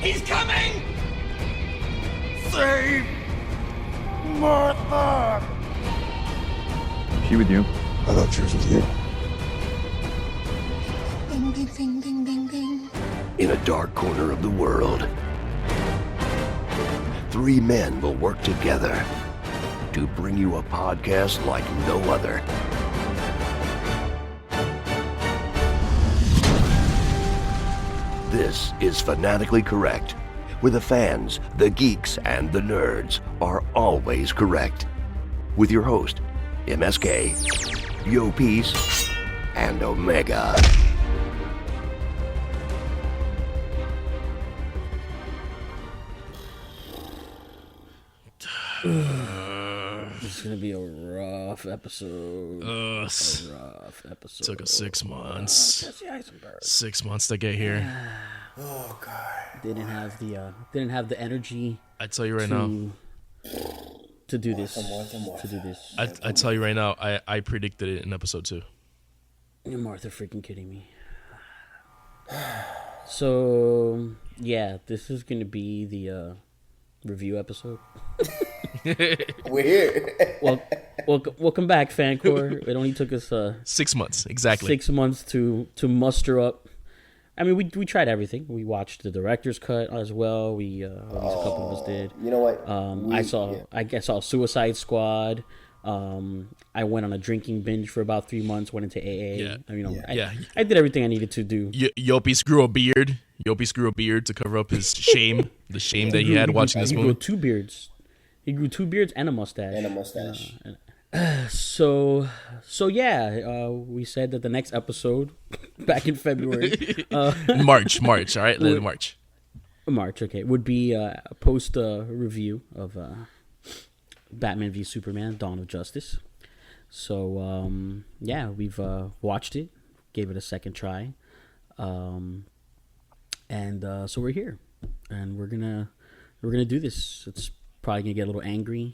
He's coming! Save Martha! She with you? I thought she was with you. Ding, ding, ding, ding, ding, ding. In a dark corner of the world, three men will work together to bring you a podcast like no other. This is Fanatically Correct, where the fans, the geeks, and the nerds are always correct. With your host, MSK, Yo Peace, and Omega. It's gonna be a rough episode. Took us 6 months. Jesse Eisenberg 6 months to get here. Oh God. didn't have the energy I tell you right now. to do this. I tell you right now. I predicted it in episode 2. You're Martha freaking kidding me. So yeah, this is gonna be the review episode. We're here. Welcome back, Fancore. It only took us 6 months exactly. 6 months to muster up. I mean, we tried everything. We watched the director's cut as well. We at least a couple of us did. You know what? I saw Suicide Squad. I went on a drinking binge for about 3 months. Went into AA. Yeah. I did everything I needed to do. Yopi grew a beard. Yopi grew a beard to cover up his shame, the shame that he had watching this He movie. grew 2 beards. He grew 2 beards and a mustache. So yeah, we said that the next episode, back in February, March, all right, March, okay, would be a post review of Batman v Superman: Dawn of Justice. So yeah, we've watched it, gave it a second try, and so we're here, and we're gonna do this. It's probably gonna get a little angry,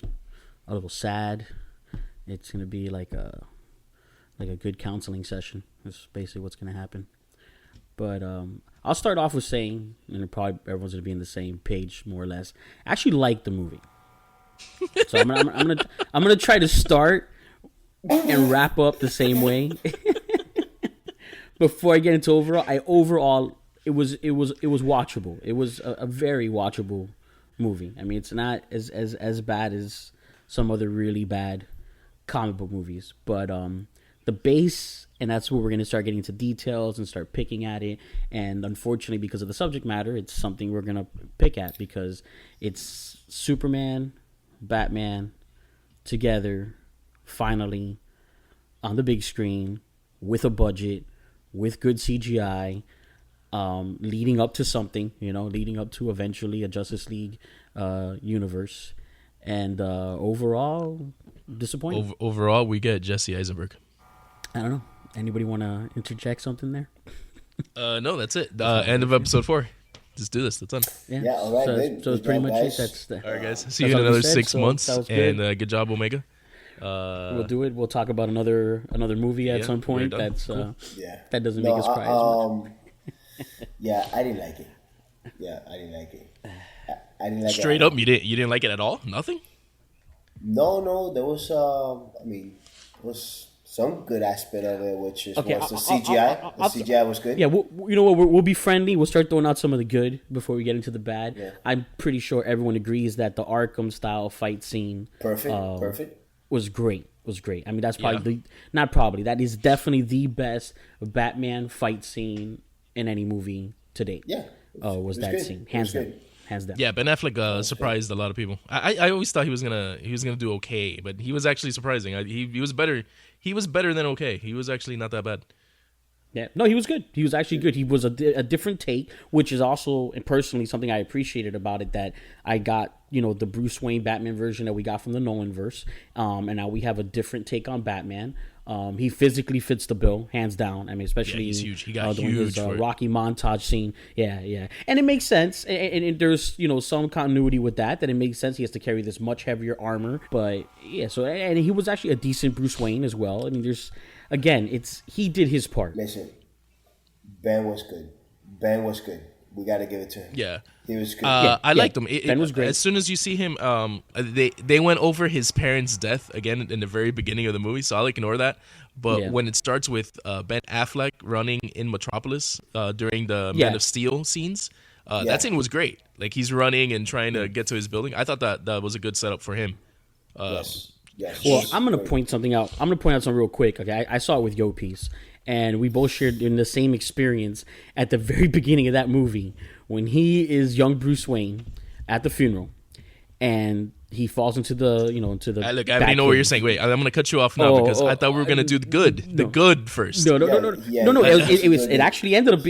a little sad. It's gonna be like a good counseling session. That's basically what's gonna happen. But I'll start off with saying, and probably everyone's gonna be on the same page more or less. I actually like the movie, so I'm gonna try to start and wrap up the same way. Before I get into overall, it was watchable. It was a very watchable movie. I mean, it's not as bad as some other really bad comic book movies, but the base, and that's where we're going to start getting into details and start picking at it. And unfortunately, because of the subject matter, it's something we're going to pick at because it's Superman, Batman together, finally on the big screen with a budget, with good CGI, leading up to something, leading up to eventually a Justice League universe. And overall, disappointing. Overall, we get Jesse Eisenberg. I don't know. Anybody want to interject something there? No, that's it. End of episode 4. Just do this. That's done. Yeah, all right. So it's pretty much it. All right, guys. See you in another 6 months. And good job, Omega. We'll do it. We'll talk about another movie at some point. That's cool. That doesn't make us cry as much. Yeah, I didn't like it. I didn't like it. Straight up, you didn't like it at all? Nothing? No. There was was some good aspect of it, which was the CGI. The CGI was good. Yeah, you know what? We'll be friendly. We'll start throwing out some of the good before we get into the bad. Yeah. I'm pretty sure everyone agrees that the Arkham style fight scene, perfect, was great. I mean, that's probably that is definitely the best Batman fight scene in any movie to date. Yeah, was that good. Scene hands down. Yeah, Ben Affleck surprised a lot of people. I always thought he was gonna do okay, but he was actually surprising. He was better. He was better than okay. He was actually not that bad. Yeah, no, he was good. He was actually good. He was a different take, which is also, and personally, something I appreciated about it, that I got, the Bruce Wayne Batman version that we got from the Nolanverse, and now we have a different take on Batman. He physically fits the bill, hands down. I mean, especially he's huge. He got doing huge his Rocky montage scene. Yeah, and it makes sense. And there's some continuity with that it makes sense. He has to carry this much heavier armor, but yeah. So and he was actually a decent Bruce Wayne as well. I mean, he did his part. Listen, Ben was good. We got to give it to him. Yeah. He was good. I liked him. Ben was great. As soon as you see him, they went over his parents' death again in the very beginning of the movie, so I'll ignore that. But when it starts with Ben Affleck running in Metropolis during the Man of Steel scenes, that scene was great. Like, he's running and trying to get to his building. I thought that was a good setup for him. Yes. Well, I'm gonna point something out. I'm gonna point out something real quick. Okay, I saw it with Yo Piece, and we both shared in the same experience at the very beginning of that movie when he is young Bruce Wayne at the funeral, and he falls into the Look, I already know what you're saying. Wait, I'm gonna cut you off now because I thought we were gonna do the good first. No. It actually ended up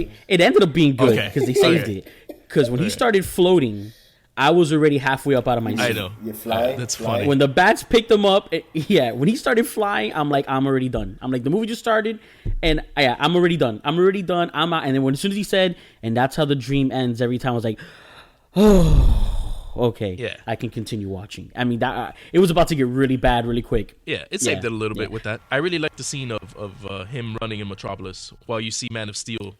being good because they saved it. Because when he started floating, I was already halfway up out of my seat. I know. You fly. That's funny. When the bats picked him up, when he started flying, I'm like, I'm already done. I'm like, the movie just started, and I'm already done. I'm out. And then as soon as he said, and that's how the dream ends, every time I was like, oh, okay, yeah, I can continue watching. I mean, that it was about to get really bad really quick. Yeah, it saved it a little bit with that. I really like the scene of him running in Metropolis while you see Man of Steel.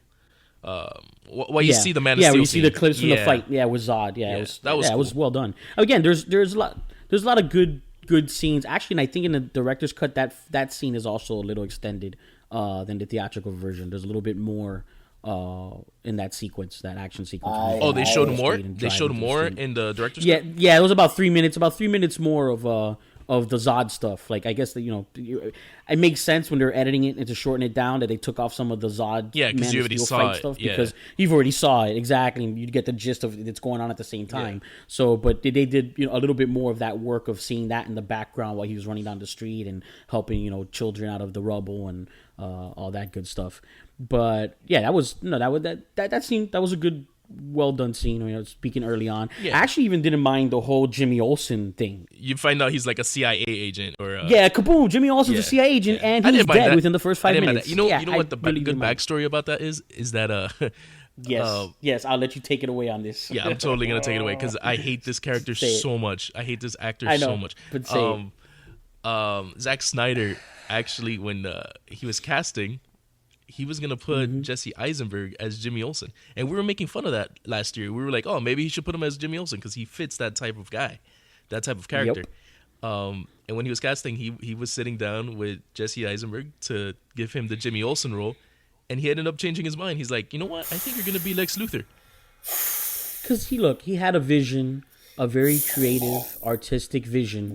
While you see the Man of Steel, when you see the scene. clips from the fight, with Zod, it was well done. Again, there's a lot of good scenes actually, and I think in the director's cut that scene is also a little extended than the theatrical version. There's a little bit more in that sequence, that action sequence. They showed more. They showed more in the director's cut? Yeah. It was about 3 minutes. About 3 minutes more of the Zod stuff. Like, I guess that, it makes sense when they're editing it and to shorten it down that they took off some of the Zod because you already saw it stuff because you've already saw it exactly, and you get the gist of it's going on at the same time. So, but they did a little bit more of that work of seeing that in the background while he was running down the street and helping children out of the rubble and all that good stuff. But yeah, that scene, that was a good, well done scene. Speaking early on, I actually even didn't mind the whole Jimmy Olsen thing. You find out he's like a CIA agent, or kaboom! Jimmy Olsen's a CIA agent, and he's dead within the first 5 minutes. You know what the good backstory about that is that yes, I'll let you take it away on this. Yeah, I'm totally gonna take it away because I hate this character so much. I hate this actor so much. But say Zack Snyder actually, when he was casting, he was gonna put Jesse Eisenberg as Jimmy Olsen, and we were making fun of that last year. We were like, "Oh, maybe he should put him as Jimmy Olsen because he fits that type of guy, that type of character." Yep. And when he was casting, he was sitting down with Jesse Eisenberg to give him the Jimmy Olsen role, and he ended up changing his mind. He's like, "You know what? I think you're gonna be Lex Luthor." Because he had a vision, a very creative, artistic vision.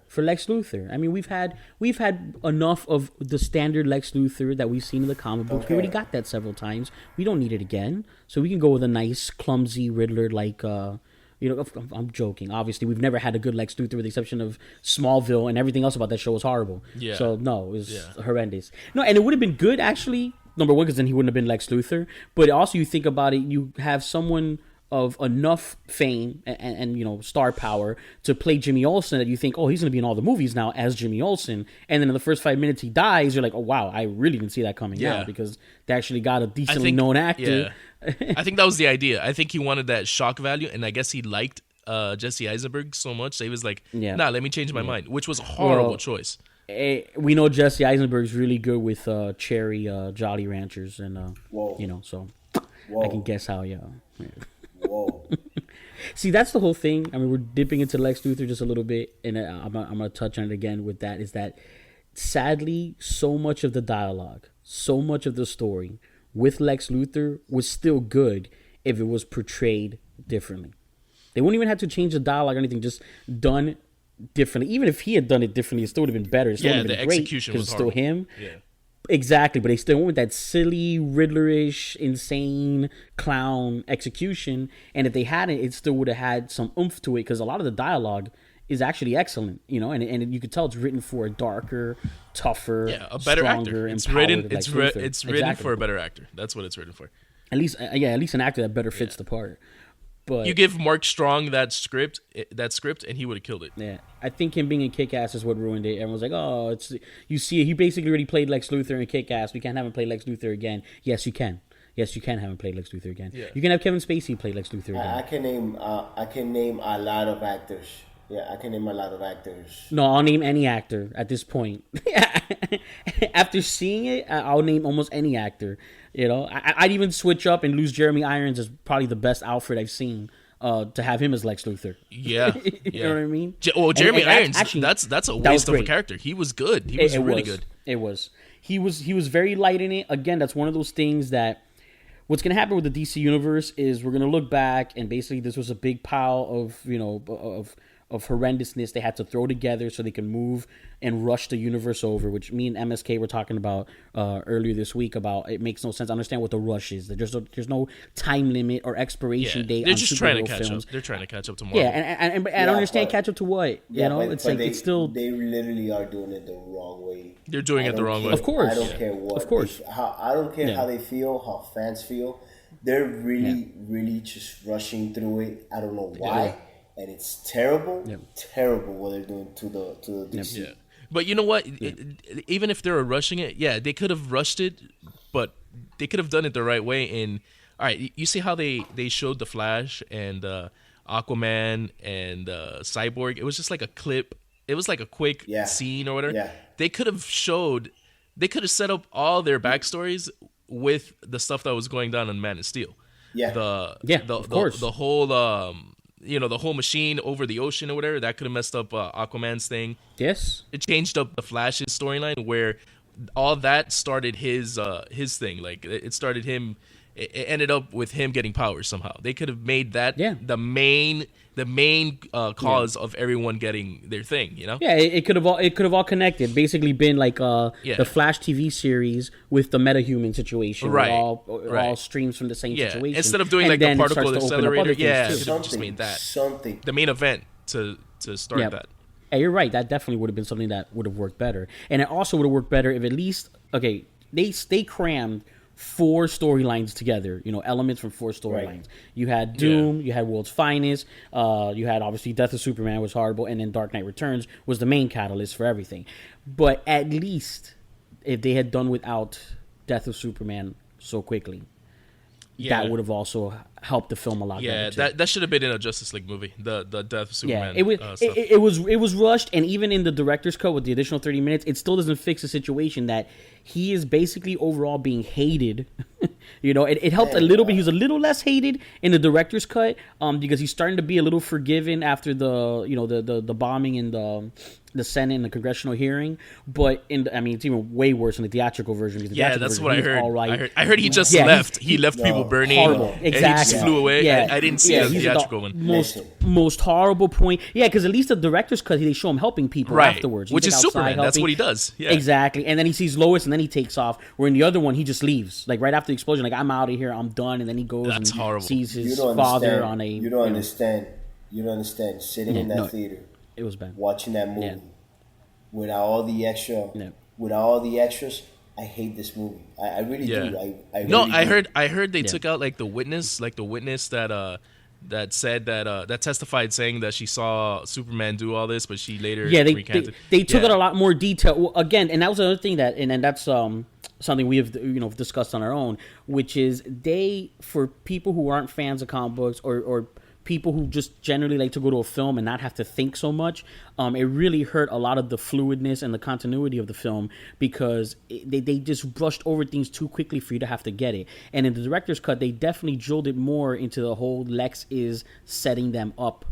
For Lex Luthor. I mean, we've had enough of the standard Lex Luthor that we've seen in the comic books. We already got that several times. We don't need it again. So we can go with a nice, clumsy Riddler like, I'm joking. Obviously, we've never had a good Lex Luthor with the exception of Smallville, and everything else about that show was horrible. Yeah. So, no, it was horrendous. No, and it would have been good, actually, number one, because then he wouldn't have been Lex Luthor. But also, you think about it, you have someone of enough fame and star power to play Jimmy Olsen that you think, oh, he's going to be in all the movies now as Jimmy Olsen, and then in the first 5 minutes he dies, you're like, oh wow, I really didn't see that coming out because they actually got a decently known actor. I think that was the idea. I think he wanted that shock value, and I guess he liked Jesse Eisenberg so much that he was like, nah, let me change my mind, which was a horrible choice. We know Jesse Eisenberg's really good with cherry Jolly Ranchers, and so I can guess how. Whoa. See, that's the whole thing. I mean, we're dipping into Lex Luthor just a little bit, and I'm going to touch on it again with that, is that sadly, so much of the dialogue, so much of the story with Lex Luthor was still good if it was portrayed differently. They wouldn't even have to change the dialogue or anything, just done differently. Even if he had done it differently, it still would have been better. It still would have been great because it's still him. Yeah. Exactly, but they still went with that silly, Riddlerish, insane clown execution. And if they hadn't, it still would have had some oomph to it because a lot of the dialogue is actually excellent, and you could tell it's written for a darker, tougher, a better stronger, actor. It's written for a better actor. That's what it's written for. At least an actor that better fits the part. But you give Mark Strong that script, and he would have killed it. Yeah, I think him being in Kick-Ass is what ruined it. Everyone's like, "Oh, you see, he basically already played Lex Luthor in Kick-Ass. We can't have him play Lex Luthor again." Yes, you can. Yes, you can have him play Lex Luthor again. Yeah. You can have Kevin Spacey play Lex Luthor again. I can name a lot of actors Yeah, I can name a lot of actors. No, I'll name any actor at this point. After seeing it, I'll name almost any actor. You know, I'd even switch up and lose Jeremy Irons as probably the best Alfred I've seen. To have him as Lex Luthor. Yeah. You know what I mean? Jeremy Irons, actually, that's a waste of a character. He was good. He was really good. It was. He was very light in it. Again, that's one of those things that what's going to happen with the DC universe is we're going to look back and basically this was a big pile of, you know, of horrendousness they had to throw together so they can move and rush the universe over, which me and MSK were talking about earlier this week about it makes no sense. I understand what the rush is. There's no time limit or expiration date. They're just trying to catch films. up. They're trying to catch up to Marvel. Yeah, and I don't understand catch up to what? You know, it's like it's still they literally are doing it the wrong way. They're doing it the wrong way. Of course. I don't care what. Of course. I don't care how they feel, how fans feel. They're really just rushing through it. I don't know why. Yeah. And it's terrible, terrible what they're doing to the DC. Yeah. But you know what? Even if they were rushing it, they could have rushed it, but they could have done it the right way. And all right, you see how they showed the Flash and Aquaman and Cyborg? It was just like a clip. It was like a quick scene or whatever. Yeah. They could have set up all their backstories with the stuff that was going down on Man of Steel. Yeah. of course. The whole the whole machine over the ocean or whatever, that could have messed up Aquaman's thing. Yes. It changed up the Flash's storyline where all that started his thing. Like it started him. It ended up with him getting powers somehow. They could have made that the main cause of everyone getting their thing. You know. Yeah, it could have all connected. Basically, been like the Flash TV series with the metahuman situation. Right. All streams from the same situation. Instead of doing and like the then it particle starts to open up accelerator, other things, too. should have just made that the main event to start that. Yeah, you're right. That definitely would have been something that would have worked better, and it also would have worked better if at least they crammed 4 storylines together, you know, elements from 4 storylines. Right. You had Doom, you had World's Finest, you had obviously Death of Superman was horrible, and then Dark Knight Returns was the main catalyst for everything. But at least if they had done without Death of Superman so quickly, that would have also helped the film a lot better. Yeah, that should have been in a Justice League movie, the Death of Superman. Yeah, it was rushed, and even in the director's cut with the additional 30 minutes, it still doesn't fix the situation that he is basically overall being hated. You know, it helped a little bit. He was a little less hated in the director's cut because he's starting to be a little forgiven after the bombing in the Senate and the congressional hearing. But it's even way worse in the theatrical version. That's what I heard. All right. I heard he just left. He left people burning. Horrible. Exactly. And he just flew away. Yeah. I didn't see the theatrical one. Most horrible point. Yeah, because at least the director's cut, they show him helping people afterwards. Which is Superman. That's what he does. Yeah. Exactly. And then he sees Lois and then he takes off. Where in the other one, he just leaves. Like right after the explosion, like I'm out of here, I'm done. And then he goes sees his father on a... You don't understand. You don't understand. Sitting in that theater. It was bad. Watching that movie. Without all the extras, I hate this movie. I really do. I heard they took out the witness that said that testified saying that she saw Superman do all this, but she later recanted. They took out a lot more detail. Well, again, and that was another thing and that's something we have discussed on our own, which is for people who aren't fans of comic books or people who just generally like to go to a film and not have to think so much, it really hurt a lot of the fluidness and the continuity of the film because they just brushed over things too quickly for you to have to get it. And in the director's cut, they definitely drilled it more into the whole Lex is setting them up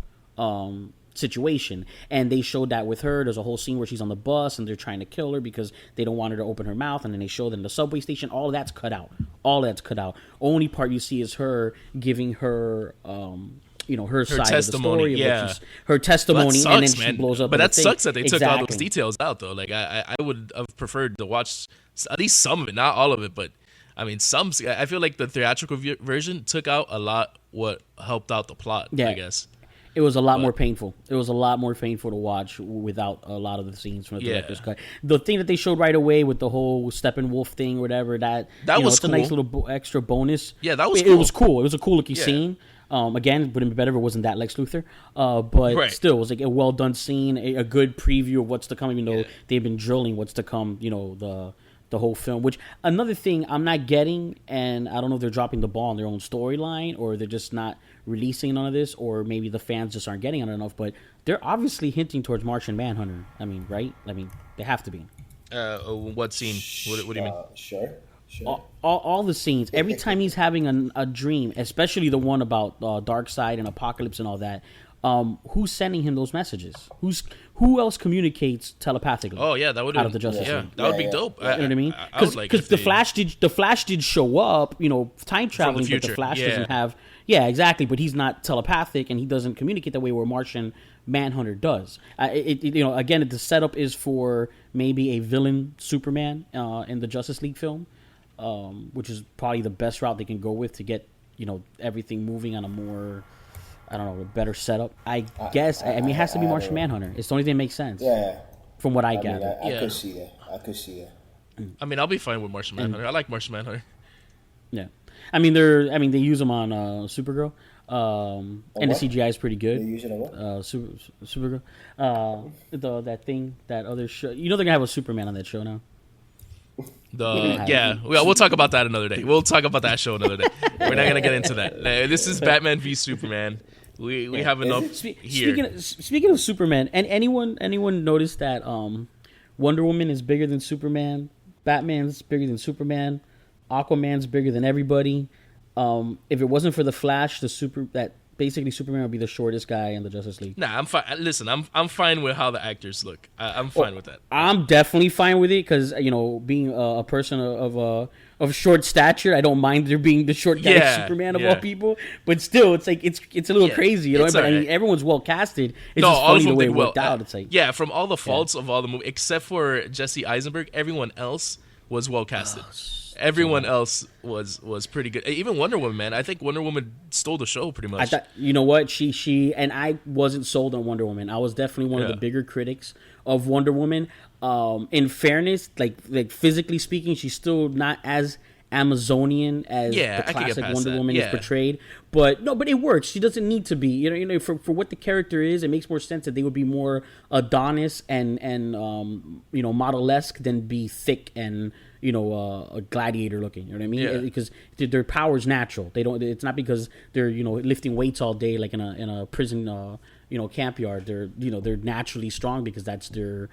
situation. And they showed that with her. There's a whole scene where she's on the bus and they're trying to kill her because they don't want her to open her mouth. And then they show them the subway station. All of that's cut out. Only part you see is her giving her... her side testimony, of the story, her testimony, sucks, and then man. she blows up. But that sucks that they took all those details out, though. Like I would have preferred to watch at least some of it, not all of it, but I mean some. I feel like the theatrical version took out a lot what helped out the plot. Yeah. I guess it was a lot more painful. It was a lot more painful to watch without a lot of the scenes from the director's cut. The thing that they showed right away with the whole Steppenwolf thing, or whatever, that was cool. A nice little extra bonus. Yeah, that was cool. It was cool. It was a cool looking scene. Again, it would have been better if it wasn't that Lex Luthor. But still, it was like a well done scene, a good preview of what's to come, even though they've been drilling what's to come, the whole film. Which, another thing I'm not getting, and I don't know if they're dropping the ball on their own storyline or they're just not releasing none of this, or maybe the fans just aren't getting it enough. But they're obviously hinting towards Martian Manhunter. I mean, right? I mean, they have to be. What scene? What do you mean? Sure. All the scenes. Every time he's having a dream, especially the one about Darkseid and Apocalypse and all that. Who's sending him those messages? Who else communicates telepathically? Oh yeah, that would out of the Justice League. That would be dope. You know what I mean? Like Because the Flash did show up, time traveling, but the future. Flash doesn't have. Yeah, exactly. But he's not telepathic, and he doesn't communicate the way where Martian Manhunter does. Again, the setup is for maybe a villain Superman in the Justice League film, which is probably the best route they can go with to get everything moving on a more, I don't know, a better setup. I guess. I mean, it has to be Martian Manhunter. It's the only thing that makes sense. Yeah. From what I mean, gather. I could see that. I mean, I'll be fine with Martian Manhunter. I like Martian Manhunter. Yeah. I mean, they use them on Supergirl. And the CGI is pretty good. They use it on what? Supergirl. That thing, that other show. They're going to have a Superman on that show now. We'll talk about that another day. We'll talk about that show another day. We're not gonna get into that. This is Batman v Superman. We have enough here. Speaking of Superman, and anyone noticed that Wonder Woman is bigger than Superman, Batman's bigger than Superman, Aquaman's bigger than everybody. If it wasn't for the Flash, basically Superman would be the shortest guy in the Justice League. Nah, I'm fine. Listen, I'm fine with how the actors look. I'm fine with that. I'm definitely fine with it because being a person of short stature, I don't mind there being the short guy Superman of all people. But still, it's like it's a little crazy, But I mean, everyone's well casted. It's just funny the way it worked out. It's like from all the faults of all the movies, except for Jesse Eisenberg, everyone else was well casted. Everyone else was pretty good. Even Wonder Woman, man. I think Wonder Woman stole the show pretty much. I thought, you know what? She and I wasn't sold on Wonder Woman. I was definitely one of the bigger critics of Wonder Woman. In fairness, like physically speaking, she's still not as Amazonian as the classic Wonder Woman is portrayed. But it works. She doesn't need to be. For what the character is, it makes more sense that they would be more Adonis and model-esque than be thick and a gladiator looking. You know what I mean? Yeah. Because their power's natural. They don't. It's not because they're lifting weights all day like in a prison camp yard. They're naturally strong because that's their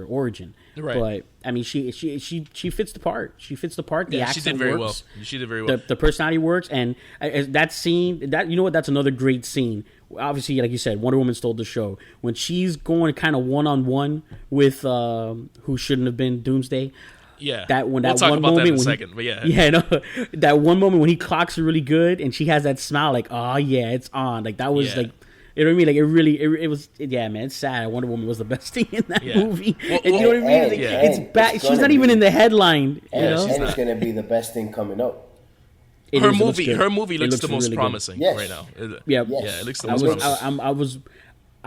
origin. Right. But I mean, she fits the part. She fits the part. The accent she did very works. well. She did very well. The personality works, and that scene. That's another great scene. Obviously, like you said, Wonder Woman stole the show when she's going kind of one-on-one with who shouldn't have been Doomsday. Yeah, we'll talk one about moment that in a second. But that one moment when he clocks her really good, and she has that smile, like, oh yeah, it's on. Like that was like, you know what I mean? Like it was. Yeah, man, it's sad. Wonder Woman was the best thing in that movie. Well, and you know what I mean? Like, it's bad. She's not even in the headline. And it's gonna be the best thing coming up. Her movie looks the most really promising right now. Yeah, it looks the most promising.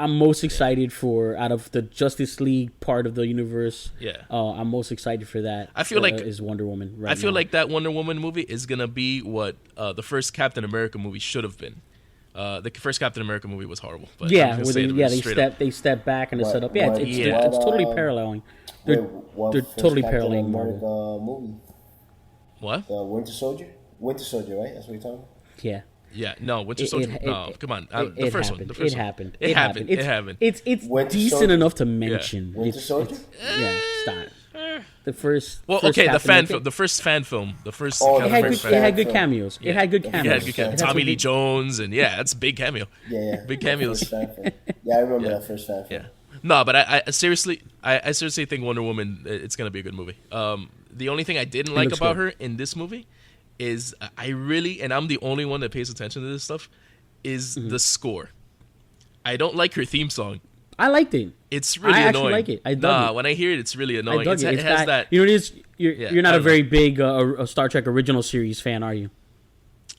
I'm most excited for out of the Justice League part of the universe. Yeah, I'm most excited for that. I feel like is Wonder Woman. Right I feel now. like that Wonder Woman movie is gonna be what the first Captain America movie should have been. The first Captain America movie was horrible. But they step back and they set up. Yeah, it's totally paralleling. They're totally paralleling Marvel. Movie. What? Winter Soldier, right? That's what you're talking about. Yeah. Yeah, no, Winter Soldier. No, come on. The first one. It happened. It's decent Soldier? enough to mention. Winter Soldier? Stop. The first. Well, first okay, Captain the first fan film. The first. It had good cameos. Yeah. It had good cameos. Tommy Lee Jones and that's a big cameo. Yeah. Big cameos. I remember that first fan film. Yeah. No, but I seriously think Wonder Woman. It's gonna be a good movie. The only thing I didn't like about her in this movie is I really, and I'm the only one that pays attention to this stuff, is the score. I don't like her theme song. I liked it. It's really annoying. I actually like it. I dug it. When I hear it, it's really annoying. I dug it. It has that. You know, it is. You're not a very big Star Trek original series fan, are you?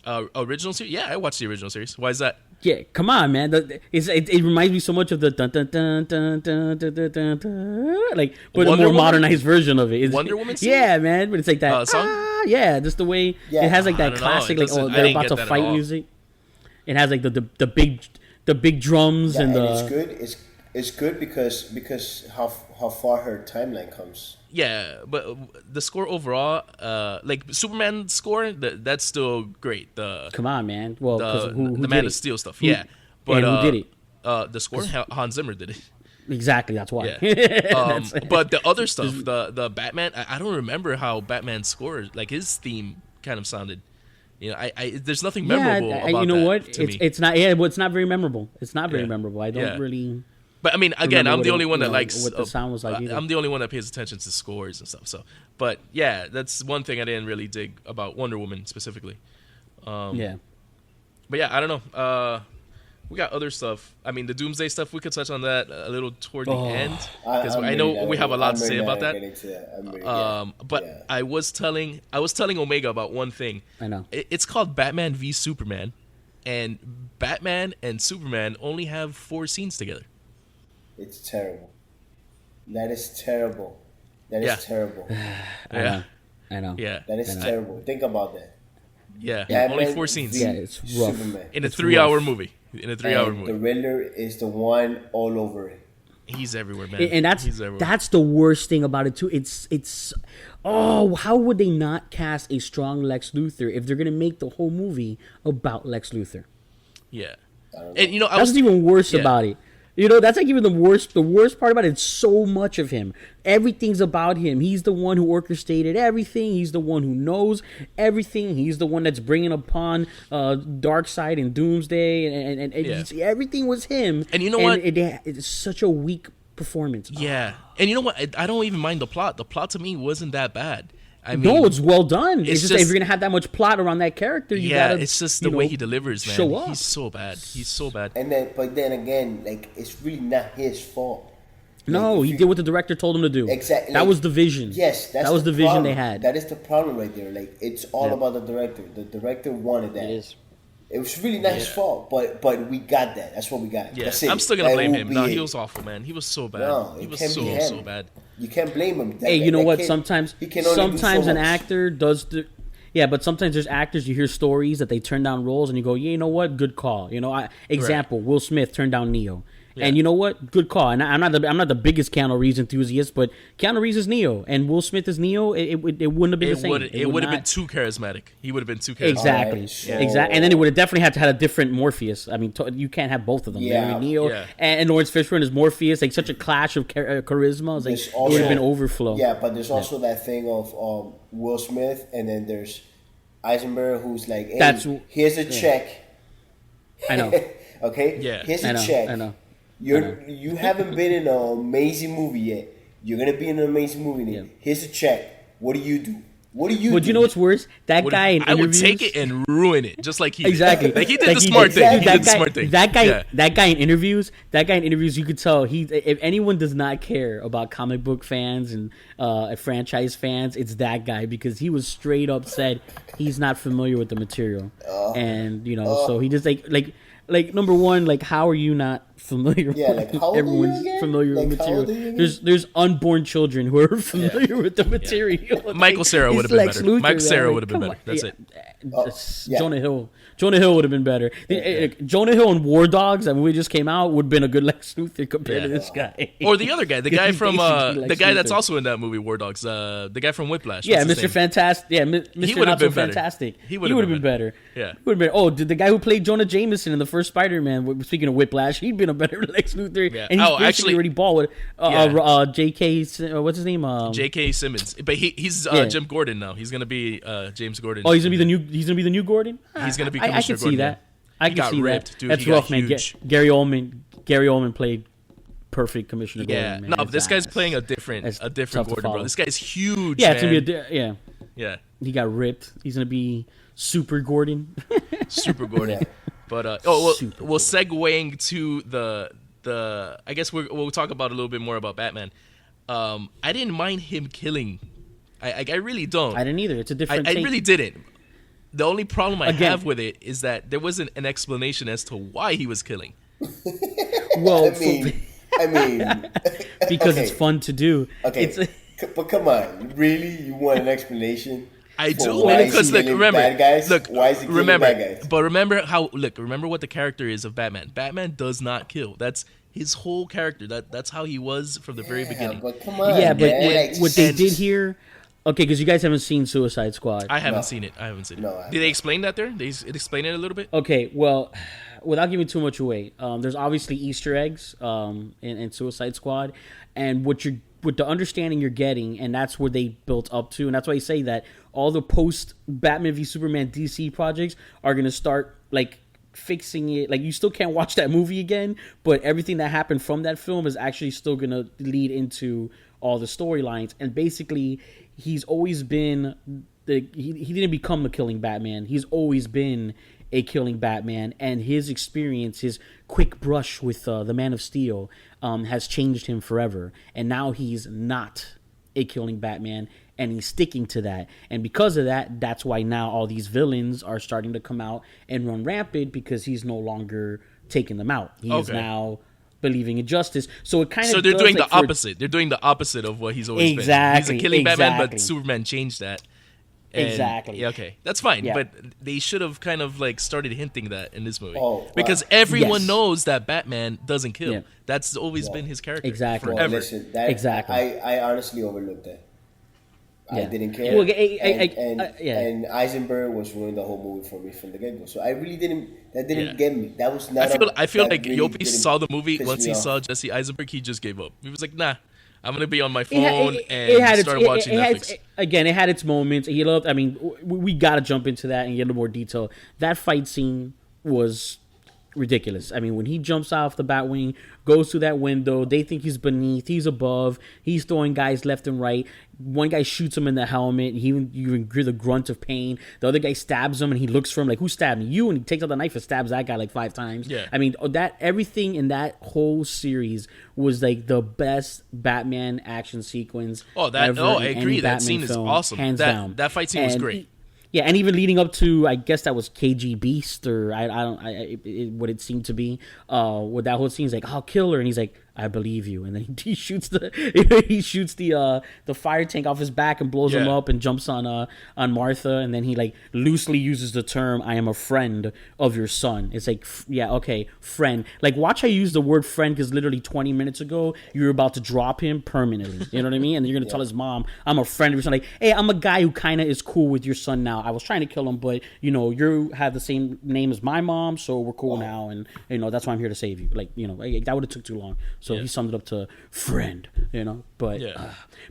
Original series? Yeah, I watched the original series. Why is that? Yeah, come on, man. It reminds me so much of the dun dun dun dun dun dun dun dun, dun, like, but a more modernized version of it. Wonder Woman song? Yeah, man. But it's like that song. Yeah, just the way it has like that classic, like they're about to fight music. It has like the big drums and the. It's good. It's good because how far her timeline comes. Yeah, but the score overall, like Superman score, that's still great. Come on, man. Well, the who the did Man it? of Steel stuff. Yeah, but and who did it? The score, Hans Zimmer did it. Exactly, that's why. Yeah. But the other stuff, the Batman, I don't remember how Batman scores. Like his theme kind of sounded. You know, I there's nothing memorable about you know that what? to me. It's not. Yeah, well, it's not very memorable. It's not very Yeah. memorable. I don't Yeah. really. But I mean, again, remember I'm the what only one that you know, likes what the sound was like either. I'm the only one that pays attention to scores and stuff. So, but yeah, that's one thing I didn't really dig about Wonder Woman specifically. Yeah. But yeah, I don't know. We got other stuff. I mean, the Doomsday stuff, we could touch on that a little toward the end because I know we have a lot to say about that. But yeah. I was telling Omega about one thing. I know. It's called Batman v Superman, and Batman and Superman only have 4 scenes together. It's terrible. That is terrible. That is Yeah. terrible. I know. Yeah, That is terrible. Think about that. yeah. Batman Only 4 scenes Yeah, it's rough. Superman. in a it's 3-hour rough. movie. In a 3-hour And the movie, Riddler is the one all over it. he's everywhere, man. And He's everywhere. that's the worst thing about it too. It's how would they not cast a strong Lex Luthor if they're gonna make the whole movie about Lex Luthor? Yeah, and you know, That's what's even worse yeah. about it. You know, that's like even the worst. The worst part about it, it's so much of him. Everything's about him. He's the one who orchestrated everything. He's the one who knows everything. He's the one that's bringing upon Darkseid and Doomsday, and everything was him. And you know what? It's such a weak performance. Yeah, and you know what? I don't even mind the plot. The plot to me wasn't that bad. I mean, No, it's well done. It's just, just- if you're gonna have that much plot around that character, you yeah, gotta. it's just the you way know, he delivers, man. show up. He's so bad. He's so bad. But then again, like it's really not his fault. No, Like, he if did what the director told him to do. Exactly. That was the vision. Yes, that was the vision problem. they had. That is the problem right there. Like it's all about the director. The director wanted that. It is. It was really not his fault, but we got that. That's what we got. Yeah, That's it. I'm still gonna That blame will him. be No, it. he was awful, man. He was so bad. No, he it was can't be him. so bad. You can't blame him. Hey, you know that what? kid, Sometimes he can only do so an much. actor does yeah, but sometimes there's actors you hear stories that they turn down roles and you go, yeah, you know what? Good call. You know, example, Will Smith turned down Neo. Yeah. And you know what? Good call. And I'm not the biggest Keanu Reeves enthusiast, but Keanu Reeves is Neo, and Will Smith is Neo. It wouldn't have been the same. It would have been not- too charismatic. He would have been too charismatic. Exactly, Alright, so- exactly, and then it would have definitely had to had a different Morpheus. I mean, you can't have both of them. Yeah. You know, Neo Yeah. and Lawrence Fishburne is Morpheus, like such a clash of charisma. It's like There's it would have been also- overflow. Yeah, but there's also that thing of Will Smith, and then there's Eisenberg, who's like, hey, here's a check. I know. Okay? Yeah. Here's I a know, check. I know. You haven't been in an amazing movie yet. You're gonna be in an amazing movie. Yeah. Here's a check. What do you do? What do you But do? you know what's worse? That Would- guy in I would interviews, take it and ruin it, just like he did. exactly. Like he did Like the smart thing. He That did the guy, smart thing. That guy, Yeah. that guy in interviews, you could tell if anyone does not care about comic book fans and franchise fans, it's that guy, because he was straight up said he's not familiar with the material, and so he just like number one, like how are you not familiar? Yeah, with like, how old are you everyone's again? familiar with Like, how old are you material. again? There's unborn children who are familiar with the material. Michael Cera He's would have been Lex better. Luthor, Michael man. Cera Like, would have been come better. on. That's Yeah. it. yeah. Jonah Hill would have been better. Jonah Hill and War Dogs, that movie just came out, would have been a good Lex Luthor compared to Yeah. this guy. Or the other guy, the guy He's from basically the Lex guy that's Luthor. also in that movie, War Dogs. The guy from Whiplash. Yeah, What's his Mr. name? Fantastic. Yeah, Mr. He would've Not So been better. Fantastic. He would would've have been been better. Yeah. He would have been. Oh, did the guy who played Jonah Jameson in the first Spider-Man? Speaking of Whiplash, he'd been a better Lex Luthor. Yeah. And he's Oh, basically actually- already bald with Yeah. J.K. What's his name? J.K. Simmons, but he's Yeah. Jim Gordon now. He's gonna be James Gordon. Oh, he's gonna be the new. He's gonna be the new Gordon. He's gonna be I Commissioner can see Gordon, that. yeah. I He can got see ripped, that. dude. That's He got rough, man. huge. Gary Oldman played perfect Commissioner Yeah, Gordon. Man. no, but His this guy's ass. playing a That's different tough to Gordon, bro. follow. This guy's huge. Yeah, it's man. gonna be yeah. Yeah, He got ripped. He's gonna be Super Gordon. super Gordon. Yeah. But Super we'll segueing to the I guess we'll talk about a little bit more about Batman. I didn't mind him killing. I really don't. I didn't either. It's a I different. take. really didn't. The only problem I Again. have with it is that there wasn't an explanation as to why he was killing. Well, I mean, because okay. it's fun to do. Okay, It's but come on, really? You want an explanation? I for do, why man, is because he look, killing remember, bad guys? look, Why is he killing remember, bad guys? but remember what the character is of Batman. Batman does not kill. That's his whole character. That's how he was from the very beginning. But come on, Yeah, but man. what they did here. Okay, because you guys haven't seen Suicide Squad. I haven't seen it. No, Did they explain that there? They explain it a little bit. Okay, well, without giving too much away, there's obviously Easter eggs in Suicide Squad, and with the understanding you're getting, and that's where they built up to, and that's why I say that all the post Batman v Superman DC projects are gonna start like fixing it. Like, you still can't watch that movie again, but everything that happened from that film is actually still gonna lead into all the storylines. And basically, he's always been he didn't become the killing Batman. He's always been a killing Batman, and his experience, his quick brush with the Man of Steel, has changed him forever. And now he's not a killing Batman, and he's sticking to that. And because of that, that's why now all these villains are starting to come out and run rampant, because he's no longer taking them out. He is now believing in justice. So it kind of they're doing the opposite. They're doing the opposite of what he's always been. He's a killing Batman, but Superman changed that. Exactly. Okay, that's fine. Yeah. But they should have kind of like started hinting that in this movie, Oh, because wow. everyone Yes. knows that Batman doesn't kill. Yeah. That's always been his character. Exactly. Well, Forever. listen, that, Exactly. I honestly overlooked that. I Yeah. didn't care. Well, and Eisenberg was ruining the whole movie for me from the get go. So I really didn't. That didn't get me. That was not. I feel that like really Yopi didn't saw the movie piss once me he off. saw Jesse Eisenberg. He just gave up. He was like, "Nah, I'm gonna be on my phone and start watching Netflix." It had its moments. He loved. I mean, we got to jump into that and get into more detail. That fight scene was ridiculous. I mean, when he jumps off the Batwing, goes through that window, they think he's beneath, he's above, he's throwing guys left and right. One guy shoots him in the helmet. You hear the grunt of pain. The other guy stabs him, and he looks for him like, "Who stabbed me? You!" And he takes out the knife and stabs that guy like 5 times. Yeah. I mean, that everything in that whole series was like the best Batman action sequence. I ever agree. in any That Batman scene is film, awesome. hands down. That fight scene was great. Yeah, and even leading up to, I guess that was KG Beast, or what it seemed to be. With that whole scene, he's like, "I'll kill her," and he's like, "I believe you," and then he shoots the fire tank off his back and blows him up and jumps on Martha, and then he like loosely uses the term, "I am a friend of your son." It's like, friend. Like, watch how you use the word friend, because literally 20 minutes ago you were about to drop him permanently. You know what I mean? And you're gonna tell his mom, "I'm a friend of your son." Like, "Hey, I'm a guy who kind of is cool with your son now. I was trying to kill him, but you have the same name as my mom, so we're cool now, and that's why I'm here to save you." Like, that would have took too long. So he summed it up to friend, but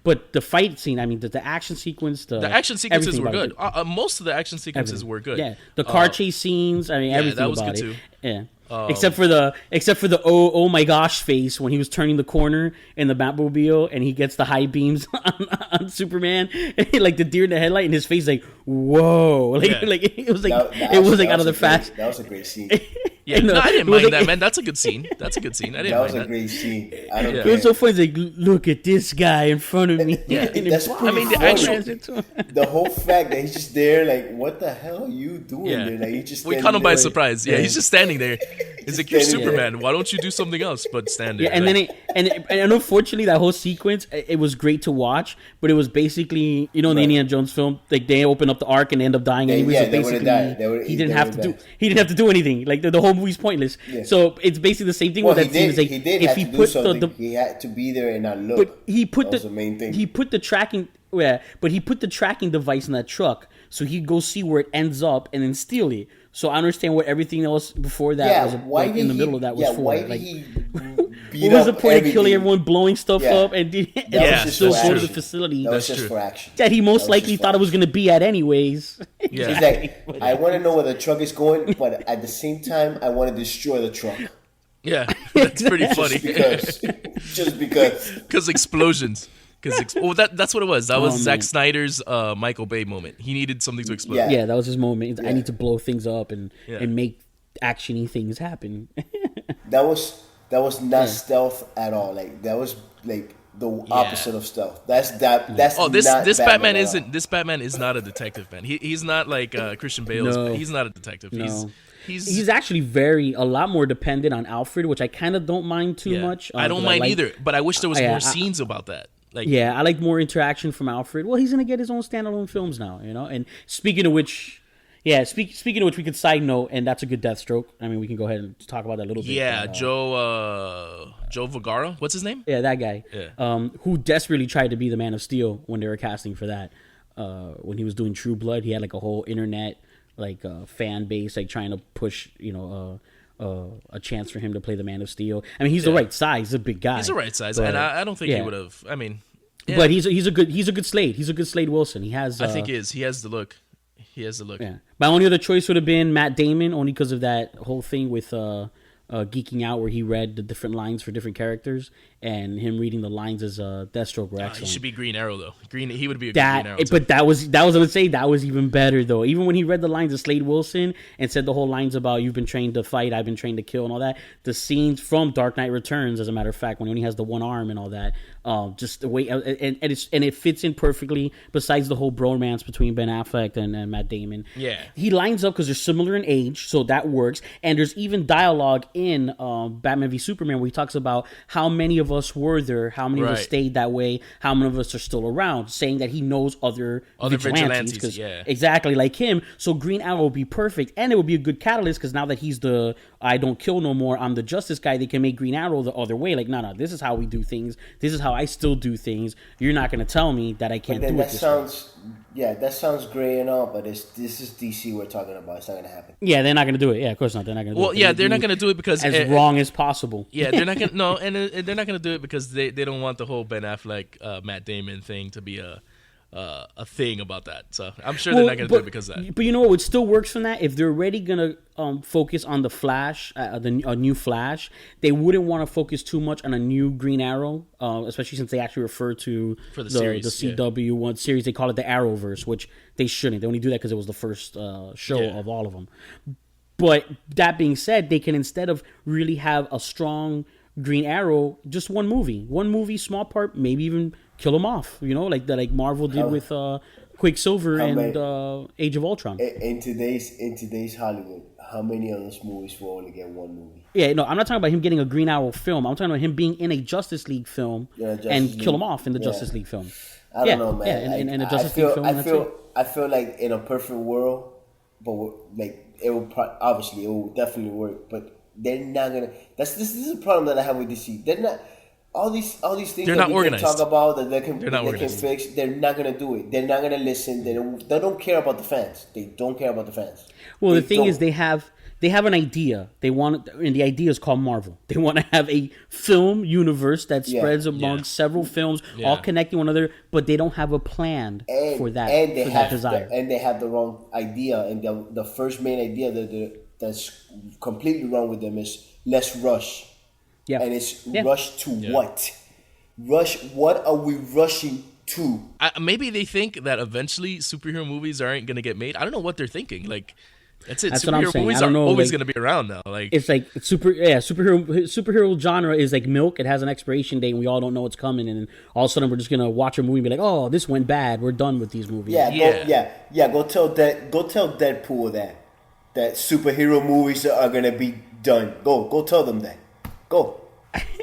but the fight scene, I mean, the action sequence, the action sequences everything were about good. it. Most of the action sequences were good. Yeah, the car chase scenes, I mean, everything that was about good it. too. Yeah. Except for the oh my gosh face when he was turning the corner in the Batmobile and he gets the high beams on Superman, and, like the deer in the headlight, and his face like, whoa, like it was like out of the fast. That was a great scene. Yeah, no, I didn't mind that, man. That's a good scene. I didn't That mind was that. a great scene. I don't It care. was so funny. It's like, look at this guy in front of me. Yeah, And that's it- pretty I mean, the funny. actual- The whole fact that he's just there, like, what the hell are you doing Yeah, there? Like, he just we standing caught him by there, surprise. Yeah, he's just standing there. It's like, "You're standing there. Superman. Why don't you do something else but stand there?" Yeah, and Like, then and unfortunately that whole sequence, it was great to watch, but it was basically, in the Indiana Jones film, like they open up the ark and they end up dying anyway. yeah, So they would've basically, died. he didn't they have would've to do died. he didn't have to do anything. Like the whole movie's pointless. Yeah. So it's basically the same thing Well, with he that scene. did. It's like He did if have he to do put something. the He had to be there and not look. but he put that was the main thing. He put the tracking. Yeah, but he put the tracking device in that truck, so he'd go see where it ends up and then steal it. So I understand what everything else before that was why like, did in the he- middle of that was for. Why did Like, he what beat was the up point of killing everything? everyone, blowing stuff Yeah. up, and That Yeah, was still just go for to the action. facility That was That's just true. for action. that he most was likely just thought it was fun. going to be at anyways? yeah. He's like, I want to know where the truck is going, but at the same time, I want to destroy the truck. Yeah, that's pretty funny. Just because. Because explosions. That's what it was. That was Oh, Zack man. Snyder's Michael Bay moment. He needed something to explode. Yeah. Yeah, that was his moment. Yeah. I need to blow things up and Yeah. make actiony things happen. That was not stealth at all. Like that was like the opposite of stealth. That's Oh, this not Batman at all. isn't. This Batman is not a detective, man. He's not like Christian Bale's. No. He's not a detective. No. He's He's actually a lot more dependent on Alfred, which I kind of don't mind too yeah. much. I don't 'cause mind like- either, but I wish there was Yeah, more scenes about that. Like, Yeah, I like more interaction from Alfred. Well, he's gonna get his own standalone films now, And speaking of which, Yeah, speaking of which, we could side note, and that's a good Deathstroke. I mean, we can go ahead and talk about that a little bit. Yeah, Joe Vergara. What's his name? Yeah, that guy. Yeah. Who desperately tried to be the Man of Steel when they were casting for that. When he was doing True Blood, he had like a whole internet fan base trying to push a chance for him to play the Man of Steel. I mean, he's the right size. He's a big guy. He's the right size, but, and I don't think he would have. I mean, yeah. But he's a good Slade. He's a good Slade Wilson. He has. I think he is. He has the look. Yeah. My only other choice would have been Matt Damon, only because of that whole thing with Geeking Out, where he read the different lines for different characters, and him reading the lines as Deathstroke were excellent. He should be Green Arrow though. He would be a good Green Arrow. But that was I would say that was even better though. Even when he read the lines of Slade Wilson and said the whole lines about "you've been trained to fight, I've been trained to kill" and all that, the scenes from Dark Knight Returns, as a matter of fact, when he has the one arm and all that, just the way and it fits in perfectly. Besides the whole bromance between Ben Affleck and Matt Damon, yeah, he lines up because they're similar in age, so that works. And there's even dialogue in Batman v Superman where he talks about how many of us were there, how many of us stayed that way, how many of us are still around, saying that he knows other vigilantes yeah, exactly like him. So Green Arrow would be perfect, and it would be a good catalyst because now that he's the I don't kill no more, I'm the justice guy, they can make Green Arrow the other way. Like, no, this is how we do things. This is how I still do things. You're not going to tell me that I can't do it this way. Yeah, that sounds great and all, but this is DC we're talking about. It's not going to happen. Yeah, they're not going to do it. Yeah, of course not. They're not going to do it. Well, yeah, they're not going to do it because as wrong as possible. Yeah, they're not going to no, and they're not going to do it because they don't want the whole Ben Affleck Matt Damon thing to be a thing about that. So I'm sure they're not going to do it because of that. But you know what? It still works from that. If they're already going to focus on the Flash, a new Flash, they wouldn't want to focus too much on a new Green Arrow, especially since they actually refer to the series, the CW one series. They call it the Arrowverse, which they shouldn't. They only do that because it was the first show of all of them. But that being said, they can, instead of really have a strong Green Arrow, just one movie, small part, maybe even kill him off, like Marvel did with Quicksilver and Age of Ultron. In today's Hollywood, how many of those movies will only get one movie? Yeah, no, I'm not talking about him getting a Green Arrow film. I'm talking about him being in a Justice League film kill him off in the Justice League film. I don't know, man. Yeah, in a Justice League film. I feel like in a perfect world, but it will obviously it will definitely work, but they're not gonna. This is a problem that I have with DC. They're not. All these things they're that not we organized. can talk about that they can fix. They're not gonna do it. They're not gonna listen. They don't care about the fans. They don't care about the fans. Well, the thing is, they have an idea. They want, and the idea is called Marvel. They want to have a film universe that spreads amongst several films, all connecting one another, but they don't have a plan for that. And they have desire. And they have the wrong idea. And the first main idea that's completely wrong with them is let's rush. Yeah. And it's rush to what? Rush. What are we rushing to? Maybe they think that eventually superhero movies aren't going to get made. I don't know what they're thinking. Like, that's it. That's what I'm superhero saying. movies are always going to be around now. Like, it's like superhero genre is like milk. It has an expiration date, and we all don't know what's coming. And all of a sudden, we're just gonna watch a movie and be like, "Oh, this went bad. We're done with these movies." Go tell Deadpool that superhero movies are gonna be done. Go tell them that. Go.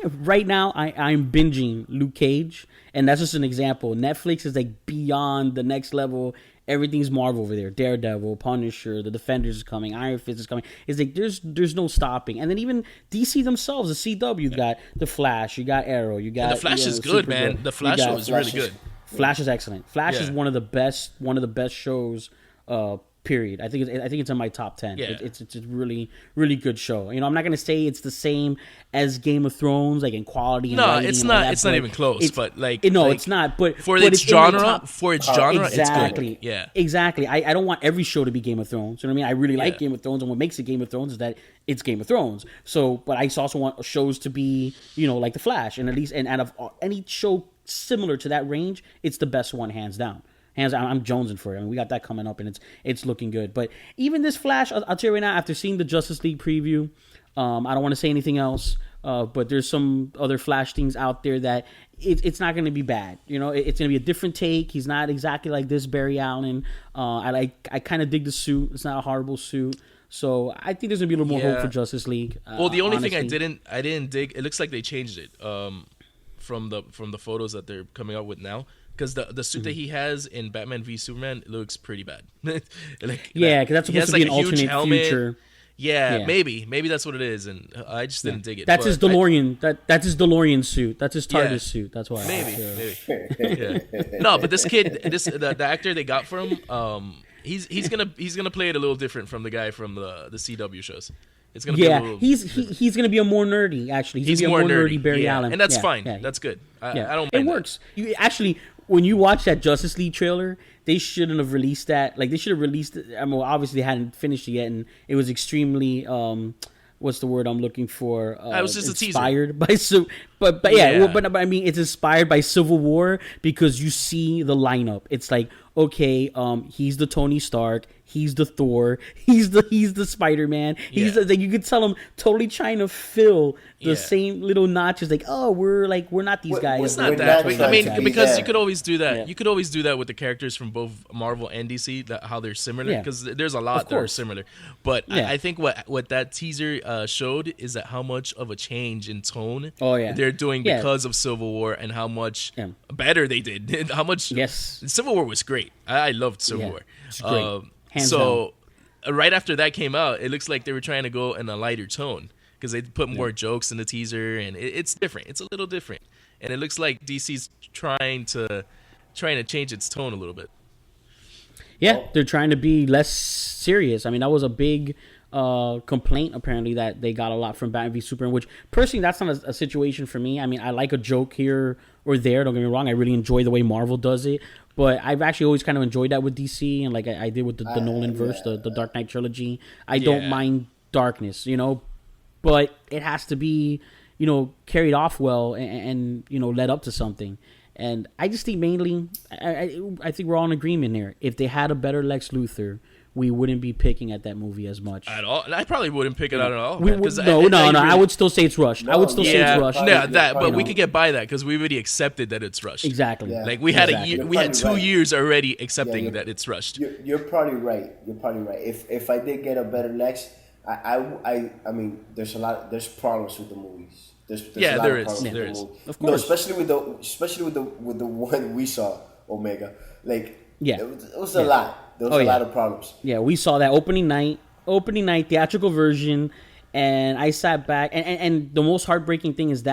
Right now, I'm binging Luke Cage, and that's just an example. Netflix is like beyond the next level. Everything's Marvel over there. Daredevil, Punisher, The Defenders is coming, Iron Fist is coming. It's like there's no stopping. And then even DC themselves, the CW, you got The Flash, you got Arrow, you got. And the Flash is good, man. The Flash show is really good. Flash is excellent. Flash is one of the best shows. Period. I think it's in my top 10. Yeah. It's a really, really good show. I'm not gonna say it's the same as Game of Thrones, like in quality. And no, it's not. It's not even close. But it's not. But for its genre, exactly, it's good. Yeah, exactly. I don't want every show to be Game of Thrones. You know what I mean? I really like Game of Thrones, and what makes it Game of Thrones is that it's Game of Thrones. So, but I also want shows to be, like The Flash, and at least, and out of any show similar to that range, it's the best one, hands down. I'm jonesing for it. I mean, we got that coming up, and it's looking good. But even this Flash, I'll tell you right now, after seeing the Justice League preview, I don't want to say anything else, but there's some other Flash things out there that it's not going to be bad. It's going to be a different take. He's not exactly like this Barry Allen. I kind of dig the suit. It's not a horrible suit. So I think there's going to be a little more hope for Justice League. Well, the only thing I didn't dig, it looks like they changed it from the photos that they're coming out with now. because the suit that he has in Batman v Superman looks pretty bad. Like, yeah, because that's he supposed has, to be like, an a huge alternate helmet. future. Yeah, maybe that's what it is, and I just didn't dig it. That's but his DeLorean. That's his DeLorean suit. That's his TARDIS Yeah. suit. That's why. Maybe. Yeah. No, but this kid, the actor they got for him, he's gonna play it a little different from the guy from the CW shows. It's gonna be a little he's gonna be a more nerdy. Actually, he's gonna be a more nerdy Barry Allen, and that's Yeah, fine. yeah. That's good. I don't. It Mind works. You actually, when you watch that Justice League trailer, they shouldn't have released that. Like they should have released it. I mean, obviously they hadn't finished it yet, and it was extremely what's the word I'm looking for? It was just a teaser. Inspired by but yeah, well, but I mean, it's inspired by Civil War because you see the lineup. It's like, okay, he's the Tony Stark, he's the Thor, he's the Spider-Man. He's like, you could tell him totally trying to fill the same little notches. Like, oh, we're not these guys. It's not that. I mean, because you could always do that. Yeah. You could always do that with the characters from both Marvel and DC, how they're similar. Because there's a lot that are similar. But I think what that teaser showed is that how much of a change in tone they're doing because of Civil War and how much better they did. How much Civil War was great. I loved Civil War. It's great. So right after that came out, it looks like they were trying to go in a lighter tone because they put more jokes in the teaser, and it's different. It's a little different, and it looks like DC's trying to change its tone a little bit. Yeah, they're trying to be less serious. I mean, that was a big complaint apparently that they got a lot from Batman v Superman, which personally that's not a situation for me. I mean, I like a joke here or there, don't get me wrong. I really enjoy the way Marvel does it, but I've actually always kind of enjoyed that with DC, and like I did with the Nolan verse, the Dark Knight trilogy. I don't mind darkness, but it has to be, carried off well and led up to something. And I just think mainly, I think we're all in agreement there. If they had a better Lex Luthor, we wouldn't be picking at that movie as much. At all? I probably wouldn't pick it out at all. No. I would still say it's rushed. I would still say it's rushed. Yeah, but we could get by that because we already accepted that it's rushed. Exactly. Yeah. Like we had we had 2 years already accepting that it's rushed. You're probably right. If I did get a better Lex, I mean, there's problems with the movies. There's a lot of problems with the movie. Of course. No, especially with the one we saw, Omega. Like, it was a lot. There was a lot of problems. Yeah, we saw that opening night theatrical version, and I sat back, and the most heartbreaking thing is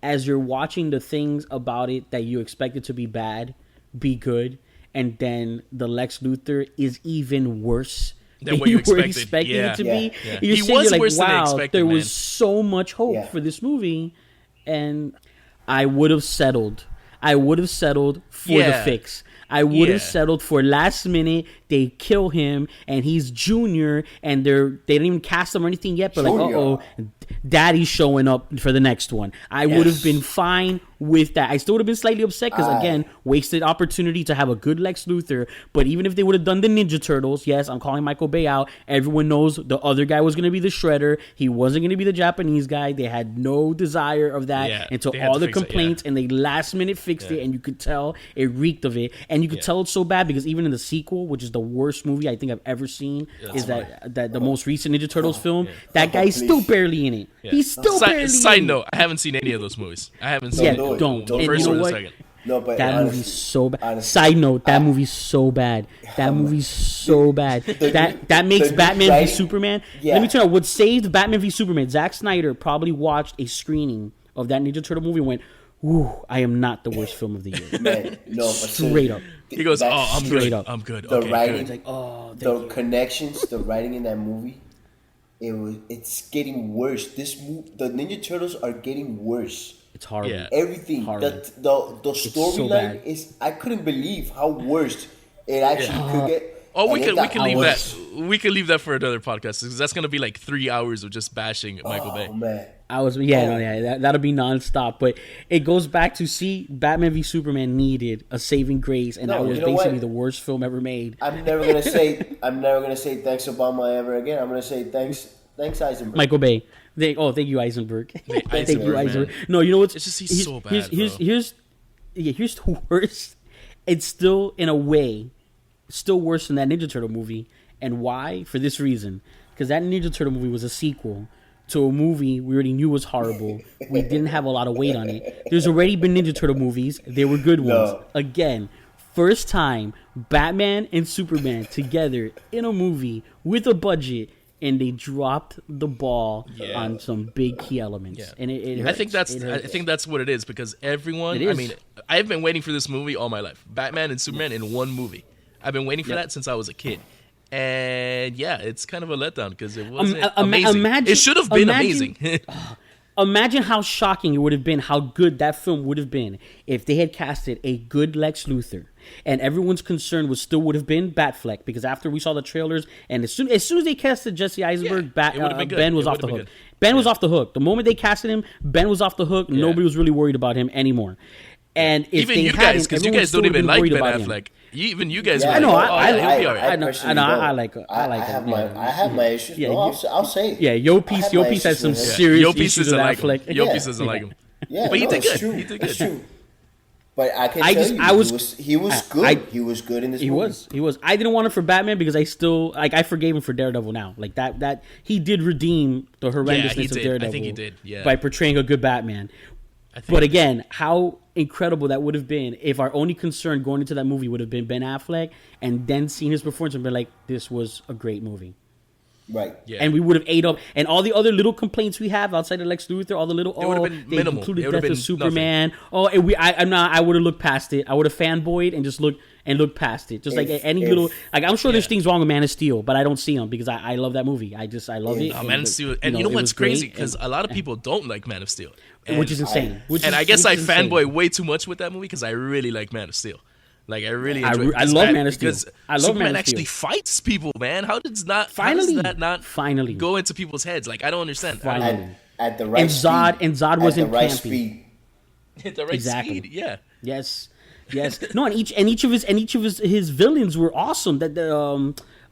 as you're watching the things about it that you expected to be bad, be good, and then the Lex Luthor is even worse than what you were expected. expecting it to be. Yeah. You're He was like, worse than they wow, expected, there man. was so much hope for this movie, and I would have settled for the fix. I would have settled for last minute. They kill him, and he's Junior, and they didn't even cast him or anything yet. But like, Daddy's showing up for the next one. I would have been fine with that. I still would have been slightly upset because again, wasted opportunity to have a good Lex Luthor. But even if they would have done the Ninja Turtles, yes, I'm calling Michael Bay out. Everyone knows the other guy was going to be the Shredder. He wasn't going to be the Japanese guy. They had no desire of that until all the complaints, and they last minute fixed it, and you could tell it reeked of it. And you could tell it's so bad because even in the sequel, which is the worst movie I think I've ever seen, is that the most recent Ninja Turtles film, that guy's still barely in it. Yeah. He's still barely in it. Side note, I haven't seen any of those movies. I haven't seen the first or the second. No, but that movie's so bad. Side note, that movie's so bad. That movie's so bad. That makes Batman v Superman. Let me tell you, what saved Batman v Superman, Zack Snyder probably watched a screening of that Ninja Turtle movie and went, "Ooh, I am not the worst film of the year." Man, no, straight up. He goes, I'm straight good. Up. I'm good. The okay, writing, good. Like, the connections, the writing in that movie, it's getting worse. The Ninja Turtles are getting worse. It's horrible. Yeah. Everything. Horrible. The storyline is. I couldn't believe how worse it actually could get. Oh, we can leave that. We can leave that for another podcast because that's gonna be like 3 hours of just bashing Michael Bay. Man. That'll be nonstop. But it goes back to Batman v Superman needed a saving grace, and that was basically the worst film ever made. I'm never gonna say thanks Obama ever again. I'm gonna say thanks Eisenberg. Michael Bay. Thank you, Eisenberg. Thank you, Eisenberg. No, you know what's he's so bad. Here's the worst. It's still in a way still worse than that Ninja Turtle movie. And why? For this reason. Because that Ninja Turtle movie was a sequel to a movie we already knew was horrible. We didn't have a lot of weight on it. There's already been Ninja Turtle movies. They were good ones. No. Again, first time Batman and Superman together in a movie with a budget, and they dropped the ball on some big key elements. Yeah. And it hurts. I think that's what it is, because everyone. I mean, I've been waiting for this movie all my life. Batman and Superman in one movie. I've been waiting for that since I was a kid. And yeah, it's kind of a letdown because it wasn't amazing. It should have been amazing. Imagine how shocking it would have been, how good that film would have been if they had casted a good Lex Luthor, and everyone's concern would have been Batfleck, because after we saw the trailers, and as soon as they casted Jesse Eisenberg, Ben was off the hook. Ben was off the hook. The moment they casted him, Ben was off the hook. Yeah. Nobody was really worried about him anymore. And if even you guys, because you guys don't even like Ben Affleck. Even you guys, I know. I have my issues. Yeah, I'll say it. Yeah, Yo Peace has some serious issues with Affleck. Yo Peace doesn't like him. Yeah, but he did good. True. He did It's good. true. But I can tell you, he was good. He was good in this movie. He was. I didn't want him for Batman because I still I forgave him for Daredevil now. Like that he did redeem the horrendousness of Daredevil. I think he did. Yeah. By portraying a good Batman. But again, how incredible that would have been if our only concern going into that movie would have been Ben Affleck, and then seeing his performance and been like, this was a great movie. Right. Yeah. And we would have ate up, and all the other little complaints we have outside of Lex Luthor, all the little, they minimal. included death of Superman. Nothing. I would have looked past it. I would have fanboyed and just looked past it. Just I'm sure there's things wrong with Man of Steel, but I don't see them because I love that movie. I love it. Man of Steel, and you know what's crazy? Because a lot of people don't like Man of Steel. Which is insane. I guess I fanboy way too much with that movie because I really like Man of Steel. Like I really enjoy. I love Man of Steel. Because Superman actually fights people, man. How does that not go into people's heads? Like I don't understand. At the right speed. And Zod wasn't right campy. Speed. At the right speed. Yeah. Yes. No, and each of his villains were awesome.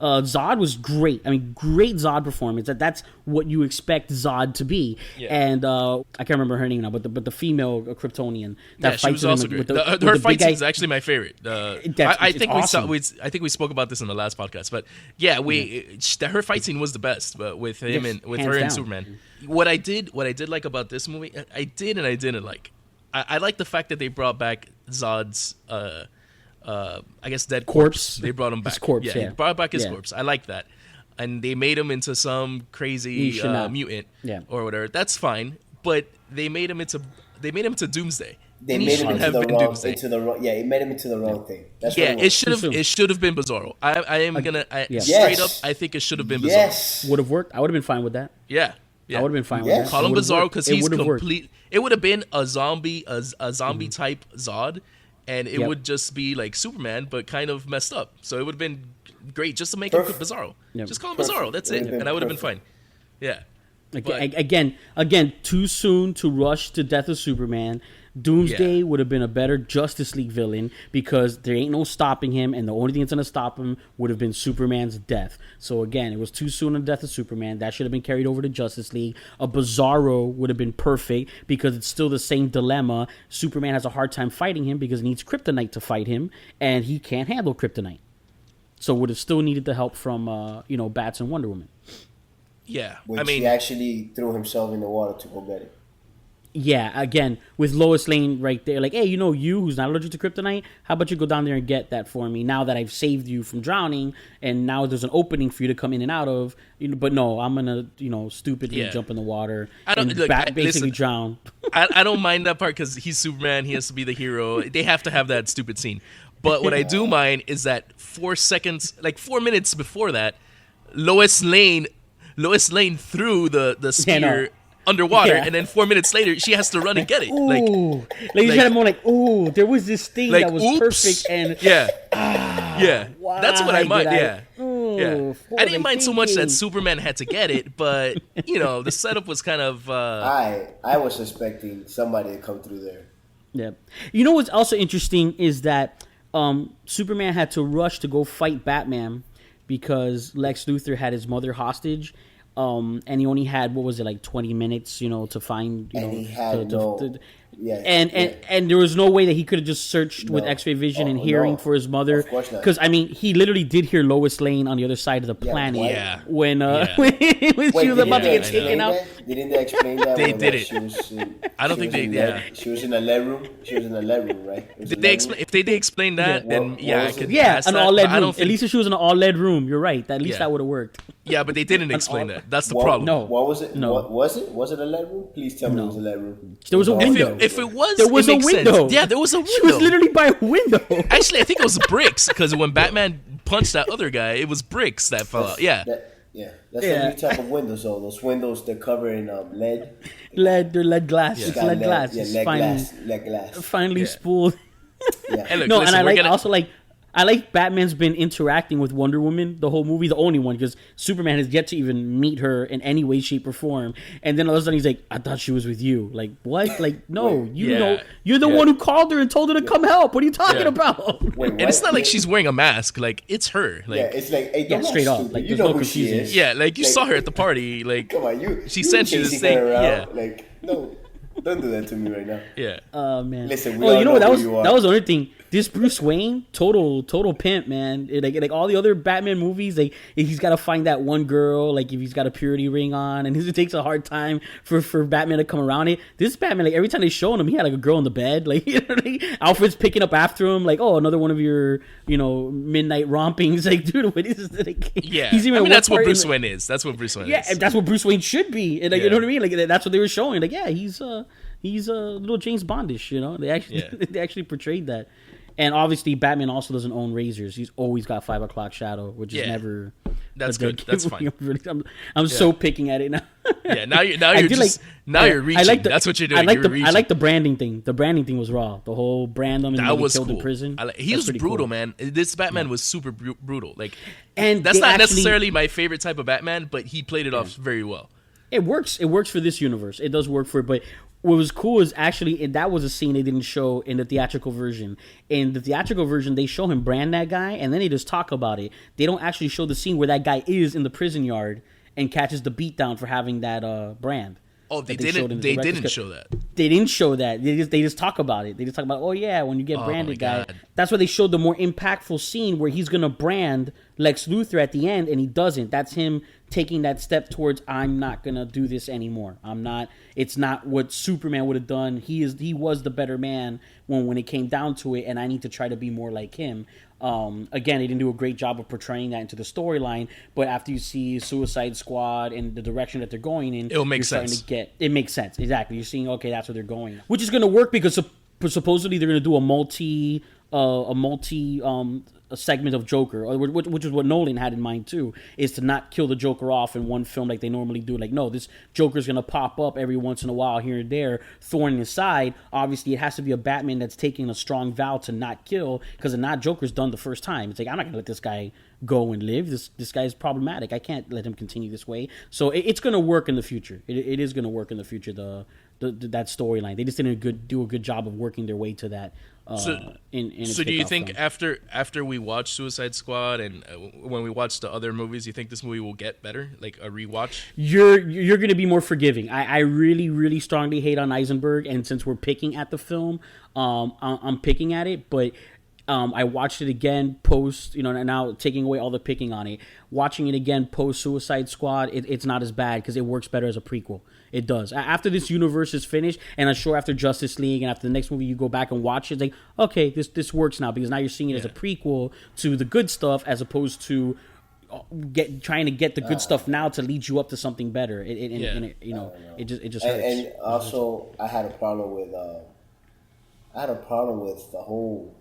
Zod was great. I mean, great Zod performance. That's what you expect Zod to be. Yeah. And I can't remember her name now, but the female Kryptonian that fights she was also great. Her fight scene is actually my favorite. I think awesome. we spoke about this in the last podcast, but yeah, her fight scene was the best. But with him and with her and Superman, what I did like about this movie, I did and I didn't like. I like the fact that they brought back Zod's. I guess dead corpse. They brought him back. His corpse, They brought back his corpse. I like that, and they made him into some crazy mutant, or whatever. That's fine, but they made him into Doomsday. They made him into the wrong thing. That's it should have been Bizarro. I am gonna straight up. I think it should have been Bizarro. Yes, would have worked. I would have been fine with that. Yeah. I would have been fine with that. Call him Bizarro because he's complete. It would have been a zombie type Zod. And it would just be like Superman, but kind of messed up. So it would have been great just to make him Bizarro. Yep. Just call him Bizarro. That's it. And I would have been fine. Yeah. Again, too soon to rush to Death of Superman. Doomsday would have been a better Justice League villain because there ain't no stopping him, and the only thing that's going to stop him would have been Superman's death. So again, it was too soon on Death of Superman. That should have been carried over to Justice League. A Bizarro would have been perfect because it's still the same dilemma. Superman has a hard time fighting him because he needs kryptonite to fight him, and he can't handle kryptonite. So would have still needed the help from Bats and Wonder Woman. Yeah, he actually threw himself in the water to go get it. Yeah, again, with Lois Lane right there, like, hey, you who's not allergic to kryptonite, how about you go down there and get that for me now that I've saved you from drowning, and now there's an opening for you to come in and out of, but no, I'm going to, stupidly jump in the water basically drown. I don't mind that part because he's Superman, he has to be the hero. They have to have that stupid scene. But what I do mind is that 4 minutes before that, Lois Lane threw the spear underwater, and then 4 minutes later she has to run and get it. There was this thing that was perfect, and that's what I mind. I didn't mind so much that Superman had to get it, but the setup was kind of. I was expecting somebody to come through there. Yeah, what's also interesting is that Superman had to rush to go fight Batman because Lex Luthor had his mother hostage. And he only had 20 minutes, to find. And he had Yeah, and there was no way that he could have just searched with X-ray vision and hearing for his mother. Of course not. Because I mean, he literally did hear Lois Lane on the other side of the planet when when she was about to get taken out. Didn't they explain that? They did it. She was I don't think they. She was in a lead room. She was in a lead room, right? Did they explain? If they did explain that, then I could. An all lead room. At least if she was in an all lead room, you're right. At least that would have worked. Yeah, but they didn't explain that. That's the problem. No. What was it? No. Was it a lead room? Please tell me it was a lead room. There was a window. If it was, there was it a makes window. Sense. Yeah, there was a window. She was literally by a window. Actually, I think it was bricks because when Batman punched that other guy, it was bricks that fell out. Yeah. That's a new type of windows, though. Those windows, they're covered in lead. They're lead glass. Yeah. It's lead glass. Yeah, lead glass. Finally spooled. Yeah. And look, No, listen, and I like Batman's been interacting with Wonder Woman the whole movie, the only one, because Superman has yet to even meet her in any way, shape, or form. And then all of a sudden he's like, I thought she was with you. Like, what? Like, no, you're the one who called her and told her to come help. What are you talking about? And it's not like she's wearing a mask. Like, it's her. Like, it's like, hey, don't straight up. stupid. Like, You there's know no who she confusion. is. yeah, like you saw her at the party. Like, Come on, she said she was chasing saying, her around. yeah. Like, no, don't do that to me right now. Yeah. Oh man. Listen, we oh, all you know what? know That who was you are. that was the other thing. This Bruce Wayne, total pimp, man. Like all the other Batman movies, like he's got to find that one girl. Like if he's got a purity ring on, and it takes a hard time for Batman to come around it. This Batman, like every time they show him, he had like a girl in the bed. Like, you know, like Alfred's picking up after him. Like, oh, another one of your midnight rompings. Like, dude, what is this? Like, Yeah. he's even that's what Bruce Wayne is. That's what Bruce Wayne Yeah, is. and that's what Bruce Wayne should be. And like, you know what I mean? Like that's what they were showing. Like, yeah, he's a little James Bondish. You know, they actually portrayed that. And obviously, Batman also doesn't own razors. He's always got 5 o'clock shadow, which is never. That's good. That's fine. I'm so picking at it now. Yeah, now you're reaching. That's what you're doing. I like the branding thing. The branding thing was raw. The whole brand him and that was killed cool. in prison. He was brutal, cool. man. This Batman was super brutal. Like, and that's not necessarily my favorite type of Batman, but he played it off very well. It works. It works for this universe. It does work for it, but. What was cool is actually, and that was a scene they didn't show in the theatrical version. In the theatrical version, they show him brand that guy, and then they just talk about it. They don't actually show the scene where that guy is in the prison yard and catches the beatdown for having that brand. Oh, they didn't. They didn't show that. They didn't show that. They just talk about it. They just talk about, oh yeah, when you get branded, guy. That's why they showed the more impactful scene where he's gonna brand Lex Luthor at the end, and he doesn't. That's him taking that step towards, I'm not gonna do this anymore. I'm not. It's not what Superman would have done. He was the better man when it came down to it, and I need to try to be more like him. Again, they didn't do a great job of portraying that into the storyline, but after you see Suicide Squad and the direction that they're going in, it'll make sense. It makes sense. Exactly. You're seeing, okay, that's where they're going. Which is going to work because supposedly they're going to do a multi segment of Joker, which is what Nolan had in mind too, is to not kill the Joker off in one film like they normally do. Like, no, this Joker's gonna pop up every once in a while here and there, thorn in his side. Obviously, it has to be a Batman that's taking a strong vow to not kill, because the not Joker's done the first time. It's like, I'm not gonna let this guy go and live. This guy's problematic. I can't let him continue this way. So it's gonna work in the future. It is gonna work in the future. That storyline. They just didn't do a good job of working their way to that. So do you think after we watch Suicide Squad and when we watch the other movies, you think this movie will get better, like a rewatch? You're going to be more forgiving. I really, really strongly hate on Eisenberg, and since we're picking at the film, I'm picking at it. But I watched it again post, now taking away all the picking on it. Watching it again post Suicide Squad, it's not as bad because it works better as a prequel. It does. After this universe is finished, and I'm sure after Justice League and after the next movie you go back and watch it, it's like, okay, this works now, because now you're seeing it as a prequel to the good stuff as opposed to trying to get the good stuff now to lead you up to something better. It just hurts. And also, I had a problem with the whole.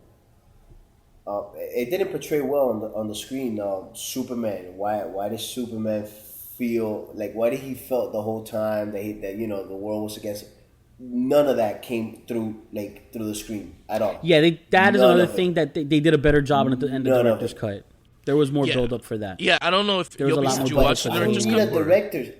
It didn't portray well on the screen. Superman. Why does Superman feel like? Why did he felt the whole time that the world was against him? None of that came through the screen at all. Yeah, that is another thing that they did a better job in the director's cut. There was more build up for that. Yeah, I don't know if there was a lot more. Did you watch the director's cut?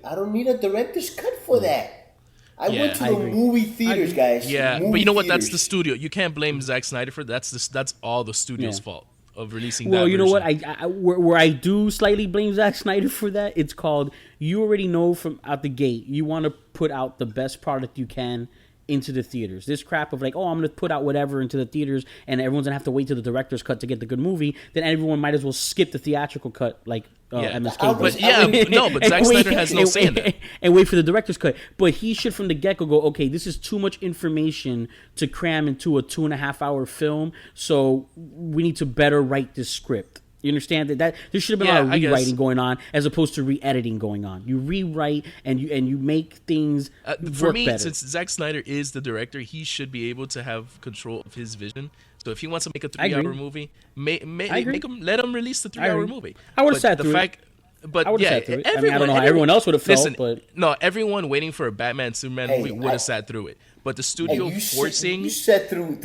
I don't need a director's cut for that. I went to the movie theaters, guys. Yeah, but you know what? That's the studio. You can't blame Zack Snyder for that. That's all the studio's fault of releasing that. Well, you know version. what? Where I do slightly blame Zack Snyder for that, it's called, you already know from out the gate, you want to put out the best product you can into the theaters. This crap of like, oh, I'm going to put out whatever into the theaters and everyone's going to have to wait till the director's cut to get the good movie, then everyone might as well skip the theatrical cut like MSK. But Zack Snyder has no say in that. And wait for the director's cut. But he should from the get-go go, okay, this is too much information to cram into a 2.5 hour film, so we need to better write this script. You understand that there should have been a lot of rewriting going on as opposed to re-editing going on. You rewrite and you make things for work me, better. Since Zack Snyder is the director, he should be able to have control of his vision. So if he wants to make a 3-hour movie, make him, let him release the 3-hour movie. I would have sat through it. But I would have sat through it. I don't know how everyone else would have felt. But no, everyone waiting for a Batman Superman movie would have sat through it. But the studio forcing you sat through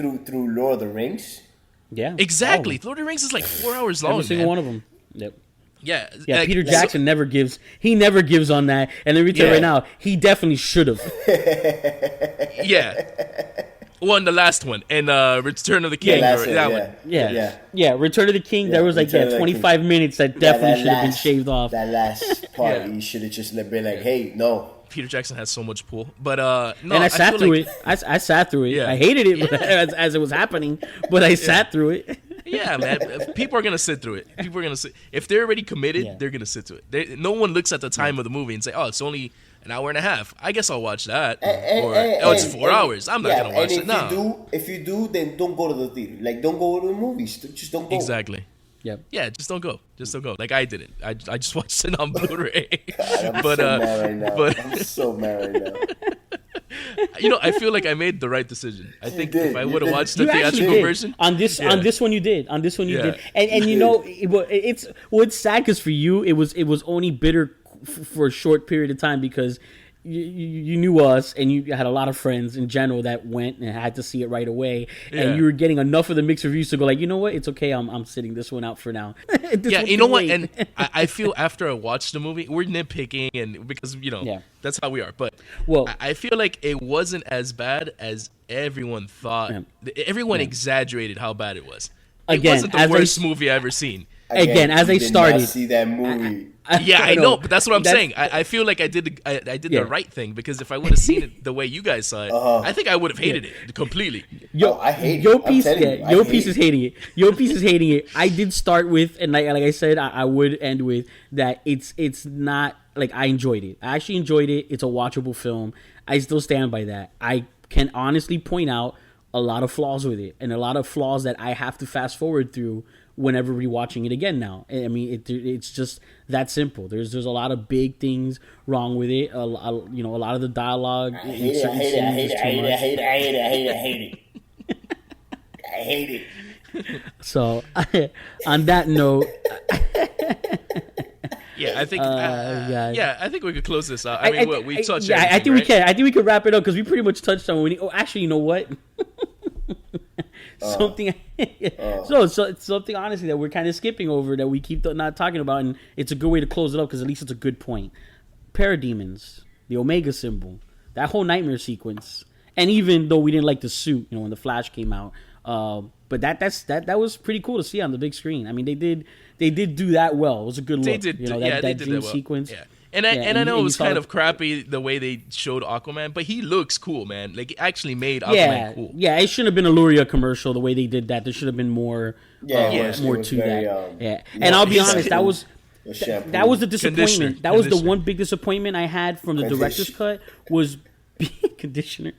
Lord of the Rings. Yeah, exactly. Lord of the Rings is like 4 hours long. Every single one of them. Yep. Yeah. Like, Peter Jackson never gives on that. And let me tell you right now, he definitely should have. Yeah. Well, the last one, and Return of the King. Yeah, Return of the King. There was like 25 minutes that definitely should have been shaved off. That last part, you should have just been like, "Hey, no." Peter Jackson has so much pull, but no. And I sat through it. I sat through it. Yeah. I hated it as it was happening, but I sat through it. Yeah, man. People are gonna sit through it. People are gonna sit. If they're already committed, they're gonna sit through it. No one looks at the time of the movie and say, "Oh, it's only an hour and a half. I guess I'll watch that." It's 4 hours. I'm not gonna watch it. No. If you do, then don't go to the theater. Like, don't go to the movies. Just don't go. Exactly. Yep. Yeah, just don't go. Just don't go. Like I didn't. I just watched it on Blu-ray. God, I'm so mad right now. I feel like I made the right decision. I think if I would have watched the theatrical version on this one, you did. On this one, you did. And it's what's sad because for you, it was only bitter for a short period of time because you knew us and you had a lot of friends in general that went and had to see it right away, and you were getting enough of the mixed reviews to go like, you know what, it's okay, I'm sitting this one out for now. You know what, and I feel after I watched the movie, we're nitpicking and because that's how we are, but I feel like it wasn't as bad as everyone thought. Everyone exaggerated how bad it was. It wasn't the worst movie I ever seen. Again, as I started, see that movie. I know, but that's what I'm saying. I feel like I did the right thing because if I would have seen it the way you guys saw it, I think I would have hated it completely. I hate Yo Piece is hating it. Yo Piece is hating it. I did start with, and like I said, I would end with that. It's not like I enjoyed it. I actually enjoyed it. It's a watchable film. I still stand by that. I can honestly point out a lot of flaws with it, and a lot of flaws that I have to fast forward through whenever rewatching it again now. I mean, it's just that simple. There's a lot of big things wrong with it. A lot of the dialogue. I hate it. So, on that note, I think I think we could close this out. I mean, we touched. I think we can. I think we could wrap it up because we pretty much touched on. Actually, you know what? Something so it's something honestly that we're kind of skipping over that we keep not talking about, and it's a good way to close it up because at least it's a good point. Parademons, the Omega symbol, that whole nightmare sequence, and even though we didn't like the suit, when the Flash came out, but that was pretty cool to see on the big screen. I mean, they did do that well. It was a good look. They did that dream well. sequence. Yeah. And I know it was kind of crappy the way they showed Aquaman, but he looks cool, man. Like, it actually made Aquaman cool. Yeah, it shouldn't have been a Luria commercial the way they did that. There should have been more more to that. And I'll be honest, that was the disappointment. That was the one big disappointment I had from the director's cut was conditioner.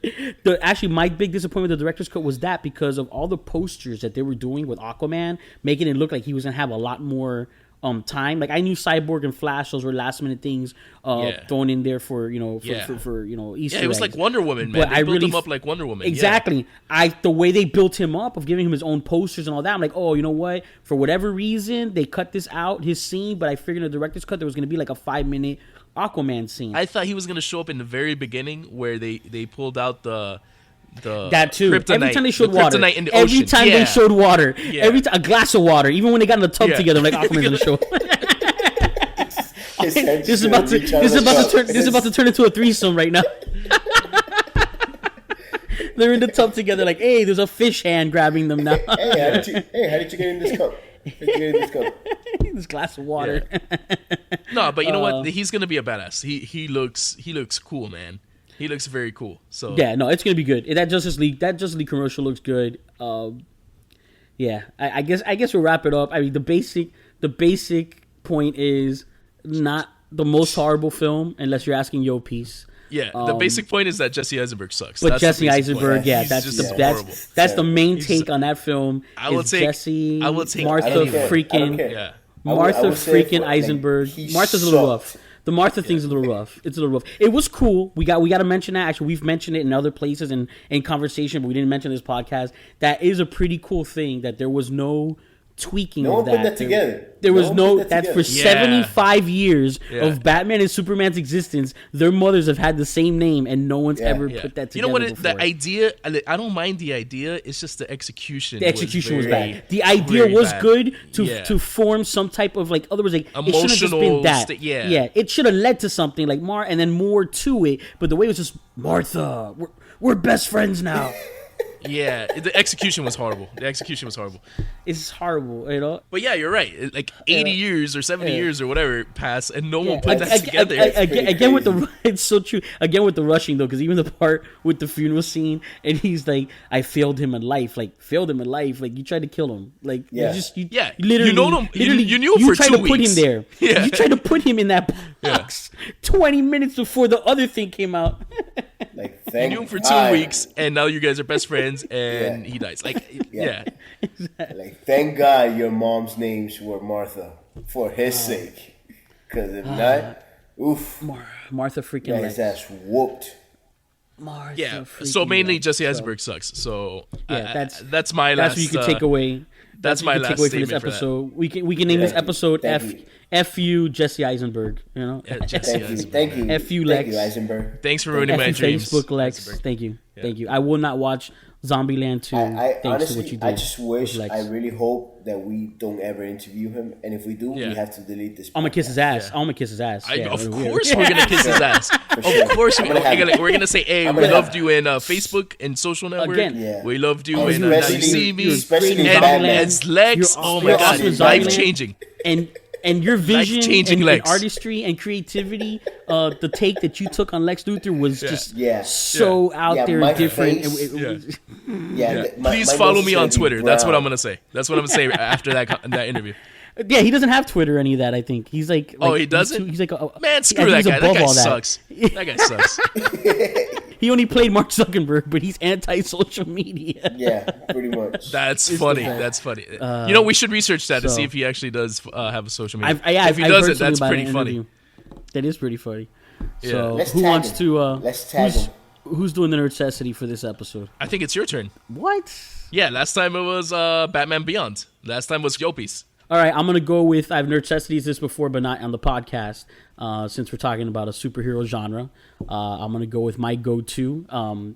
My big disappointment with the director's cut was that because of all the posters that they were doing with Aquaman, making it look like he was going to have a lot more time. Like, I knew Cyborg and Flash, those were last minute things thrown in there for Easter eggs. It was like Wonder Woman, man. But they built him up like Wonder Woman. Exactly. The way they built him up of giving him his own posters and all that, I'm like, oh, you know what? For whatever reason, they cut this out, his scene, but I figured in the director's cut there was going to be like a 5-minute Aquaman scene. I thought he was going to show up in the very beginning where they pulled out the that too. Kryptonite, every time they showed water, in the every ocean. time they showed water, a glass of water, even when they got in the tub together, I'm like, Aquaman's gonna show. This is about to turn into a threesome right now. They're in the tub together, like, hey, there's a fish hand grabbing them now. Hey, how did you get in this cup? This glass of water. No, but you know what? He's gonna be a badass. He looks cool, man. He looks very cool. So yeah, no, it's gonna be good. That Justice League commercial looks good. Yeah, I guess we'll wrap it up. I mean, the basic point is not the most horrible film unless you're asking Yo Peace. Yeah, the basic point is that Jesse Eisenberg sucks. But That's Jesse the basic Eisenberg, point. yeah, He's that's just the horrible. that's the main take on that film. I will is take Jesse, I will take Martha anyone. freaking Yeah. Martha would say freaking for, Eisenberg. he Martha's a little sucked. rough. The Martha thing's a little rough. It's a little rough. It was cool. We got to mention that. Actually, we've mentioned it in other places and in conversation, but we didn't mention this podcast. That is a pretty cool thing that there was no tweaking No of one put that. that together. There was No one no. put that That's for together. 75 years Yeah. of Batman and Superman's existence. Their mothers have had the same name, and no one's Yeah. ever Yeah. put that together. You know what? Before. The idea, I don't mind the idea. It's just the execution. The execution was very- bad. The idea very was bad. good Yeah. to form some type of like. Otherwise, like it shouldn't have just been Emotional that. yeah. It should have led to something like and then more to it. But the way it was just Martha, we're best friends now. Yeah, the execution was horrible. It's horrible, you know. But yeah, you're right. Like 80 years or 70 Yeah. years or whatever passed, and no one Yeah. put that together. Again with the it's so true. Again with the rushing though, because even the part with the funeral scene, and he's like, "I failed him in life." Like you tried to kill him. Like Yeah. you Yeah. literally, You know him- you literally, knew him for tried 2 to put weeks. him there. Yeah. You tried to put him in that box 20 minutes before the other thing came out. Like, You thank knew him for 2 God. weeks, and now you guys are best friends, and Yeah. he dies. Like, Yeah. yeah. Like, thank God your mom's names were Martha for his sake. Because if not, oof, Martha freaking got Lex. his ass whooped. Martha Yeah. freaking So mainly Lex. Jesse So, Eisenberg sucks. So Yeah, that's my last. That's what you can take away. That's what my you can last take away from this statement for that. episode. We can name this Thank you. episode Thank you. F you Jesse Eisenberg. You know. Yeah, Jesse Thank you, Eisenberg. thank you, F you, thank Lex. you, Eisenberg. Thanks for ruining F my you dreams. Facebook Lex. Eisenberg. Thank you. Yeah. Thank you. I will not watch Zombieland 2 I thanks to what honestly, you did. I just wish, with Lex. I really hope that we don't ever interview him, and if we do, Yeah. we have to delete this. I'm gonna kiss his podcast. ass. I'm gonna kiss his ass. Yeah, Of we're- course we're gonna kiss his ass. sure. Of course I'm gonna have- we're gonna say, "Hey, I'm we gonna loved have- you in Facebook and social network. Again. Yeah. We loved you And in Now You especially- See Me." especially in And Batman. as Lex, You're oh my you're god, awesome in life Zombieland. changing. And your vision Life-changing and Lex. artistry and creativity, the take that you took on Lex Luthor was just Yeah. so out Yeah, there my and different. face- It was- Yeah, Please my follow nose me is on gonna be Twitter. That's what brown. I'm gonna say. That's what I'm gonna say after that interview. Yeah, he doesn't have Twitter or any of that. I think he's like. Oh, he he's doesn't? too- He's like, Man, I screw think that he's guy. That above guy all sucks. That guy sucks. He only played Mark Zuckerberg, but he's anti-social media. Yeah, pretty much. That's funny. That's funny. We should research that to see if he actually does have a social media. if he I've heard doesn't, something that's about pretty an funny. interview. That is pretty funny. Yeah. So Let's who tag wants him. to? Let's tag him. Who's doing the necessity for this episode? I think it's your turn. What? Yeah, last time it was Batman Beyond. Last time was Yopi's. All right, I'm gonna go with I've necessities this before, but not on the podcast. Since we're talking about a superhero genre, I'm gonna go with my go-to,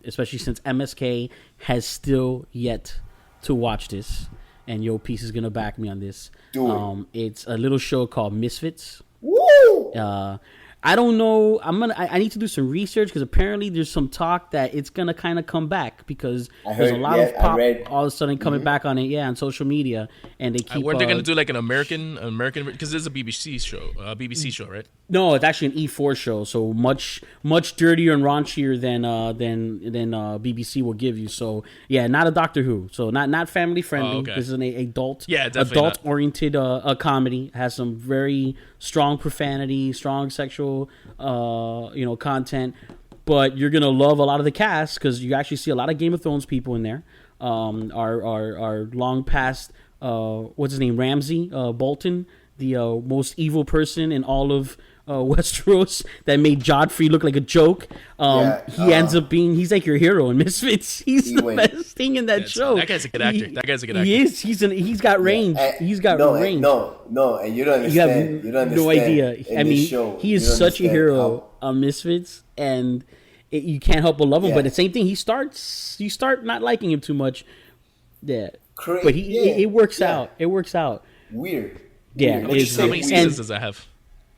especially since MSK has still yet to watch this, and Yo Peace is gonna back me on this. Do it. It's a little show called Misfits. Woo! I don't know. I need to do some research because apparently there's some talk that it's gonna kind of come back because I there's a heard- lot yeah, of pop I read. all of a sudden coming back on it. Yeah, on social media, and they keep. Weren't they going to do like an American because it's a BBC show, right? No, it's actually an E4 show, so much dirtier and raunchier than BBC will give you. So yeah, not a Doctor Who, so not family friendly. Oh, okay. This is an adult, Yeah, definitely not. oriented comedy. Has some very strong profanity, strong sexual content. But you're gonna love a lot of the cast because you actually see a lot of Game of Thrones people in there. Our long past what's his name, Ramsay Bolton, the most evil person in all of Westeros that made Joffrey look like a joke. He ends up being he's like your hero in Misfits. He's the wins. best thing in that show. That guy's a good actor. That guy's a good actor. He is. He's got range. He's got range. No, and you don't You have understand. You don't understand. no idea. In I this mean, show, he you is don't such a understand hero on Misfits, and you can't help but love him. Yeah. But the same thing, you start not liking him too much. Yeah, Cra- but yeah, it works yeah. out. It works out. Weird. Yeah, Weird. it is How many weird. seasons And does that have?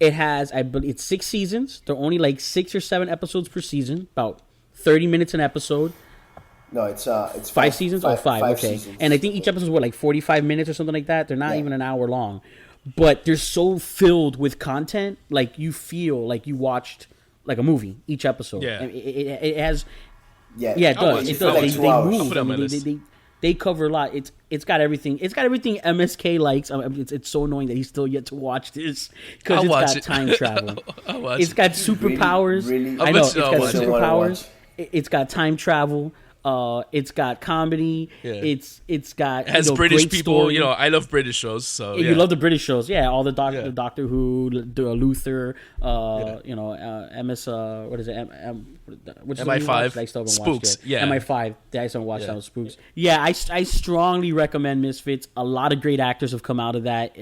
it has, I believe, it's 6 seasons. They're only like 6 or 7 episodes per season, about 30 minutes an episode. No, it's 5 seasons? Five. Okay. Seasons. And I think each episode is like 45 minutes or something like that. They're not Yeah. even an hour long. But they're so filled with content, like you feel like you watched like a movie each episode. Yeah. It has. Yeah, Yeah, it I'll does. watch It it. does. I'll They, watch it. they I'll move. put it on my list. They cover a lot. It's got everything. It's got everything MSK likes. It's so annoying that he's still yet to watch this because I'll it's watch got it. time travel. I'll watch It's it. got superpowers. Really? I know. It's I'll got watch it. superpowers. It's got time travel. It's got comedy. Yeah. It's got It has British great people. story. You know, I love British shows. So You love the British shows, yeah. All the Yeah. Doctor Who, Luther, MS. What is it? Which is the one you MI5. watched? I still haven't watched Spooks, it. yeah. MI5. I still haven't watched Yeah. that one. Spooks. Yeah, I strongly recommend Misfits. A lot of great actors have come out of that.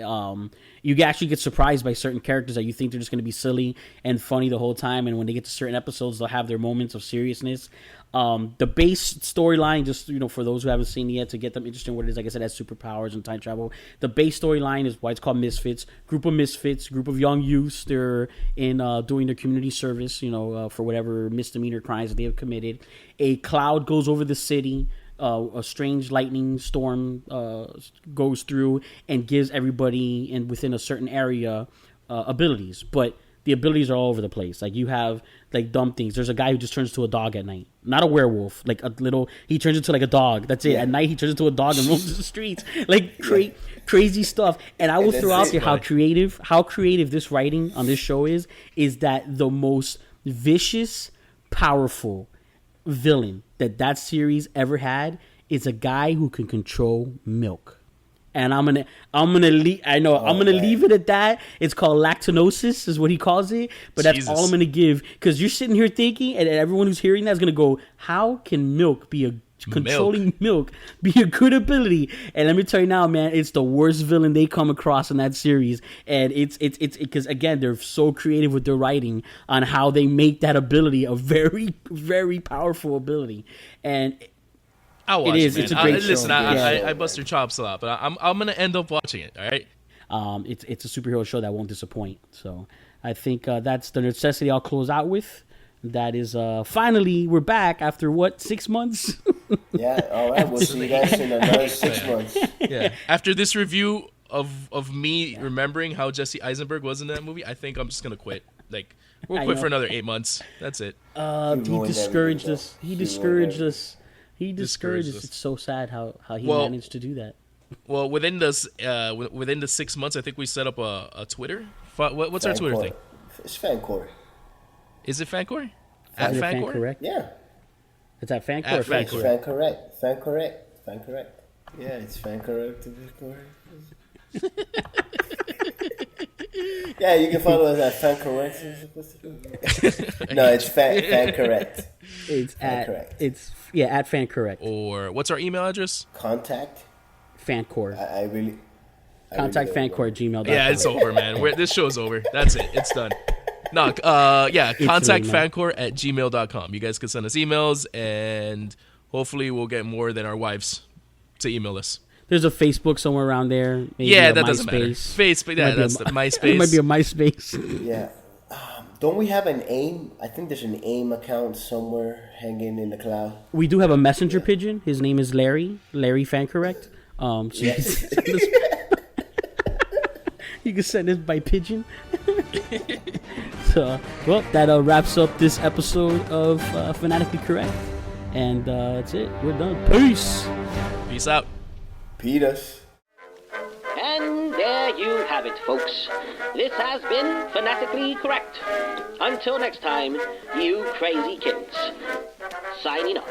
You actually get surprised by certain characters that you think they're just going to be silly and funny the whole time, and when they get to certain episodes, they'll have their moments of seriousness. The base storyline, just for those who haven't seen it yet, to get them interested in what it is, like I said, has superpowers and time travel. The base storyline is why it's called Misfits. Group of young youths. They're in doing their community service, for whatever misdemeanor crimes that they have committed. A cloud goes over the city. A strange lightning storm goes through and gives everybody within a certain area abilities, but the abilities are all over the place. Like you have like dumb things. There's a guy who just turns into a dog at night, not a werewolf. Like he turns into like a dog. That's it. Yeah. At night he turns into a dog and roams the streets. Like crazy stuff. And I will that's throw out it. there how creative this writing on this show is that the most vicious, powerful villain that series ever had is a guy who can control milk. And I'm gonna leave. I'm gonna leave it at that. It's called lactinosis, is what he calls it. But that's all I'm gonna give, because you're sitting here thinking, and everyone who's hearing that is gonna go, "How can controlling milk be a good ability?" And let me tell you now, man, it's the worst villain they come across in that series. And it's because again, they're so creative with their writing on how they make that ability a very, very powerful ability. And I'll watch it, man. It's a great show. Listen, Yeah. I bust their chops a lot, but I'm gonna end up watching it. All right. It's a superhero show that won't disappoint. So I think that's the necessity I'll close out with. That is finally we're back after 6 months. Yeah, all right. We'll see you guys in another 6 months. Yeah. After this review of me remembering how Jesse Eisenberg was in that movie, I think I'm just gonna quit. Like we'll quit for another 8 months. That's it. He discouraged us. He discouraged us. It's so sad how he managed to do that. Well, within the 6 months, I think we set up a Twitter. What's our Twitter thing? It's Fancore. Is it Fancore? Is At it Fancore? Fancorrect? Yeah. It's at Fancore. At or Fancore. Fancorrect? Fancorrect. Yeah, it's Fancorrect. Yeah, you can follow us at Fancorrect. No, it's Fancorrect. It's Fancorrect. at Fancorrect. Or what's our email address? Contact. Fancore. I really. Contact really Fancore at gmail.com. Yeah, it's over, man. This show's over. That's it. It's done. No, contact Fancore at gmail.com. You guys can send us emails, and hopefully we'll get more than our wives to email us. There's a Facebook somewhere around there. Maybe Yeah, a that doesn't matter. MySpace. Facebook, yeah, that's the MySpace. It might be a MySpace. Yeah. Don't we have an AIM? I think there's an AIM account somewhere hanging in the cloud. We do have a messenger pigeon. His name is Larry Fancorrect. So Yes. you can send this by pigeon. So, well, that wraps up this episode of Fanatically Correct. And that's it. We're done. Peace. Peace out. Peters. And there you have it, folks. This has been Fanatically Correct. Until next time, you crazy kids. Signing off.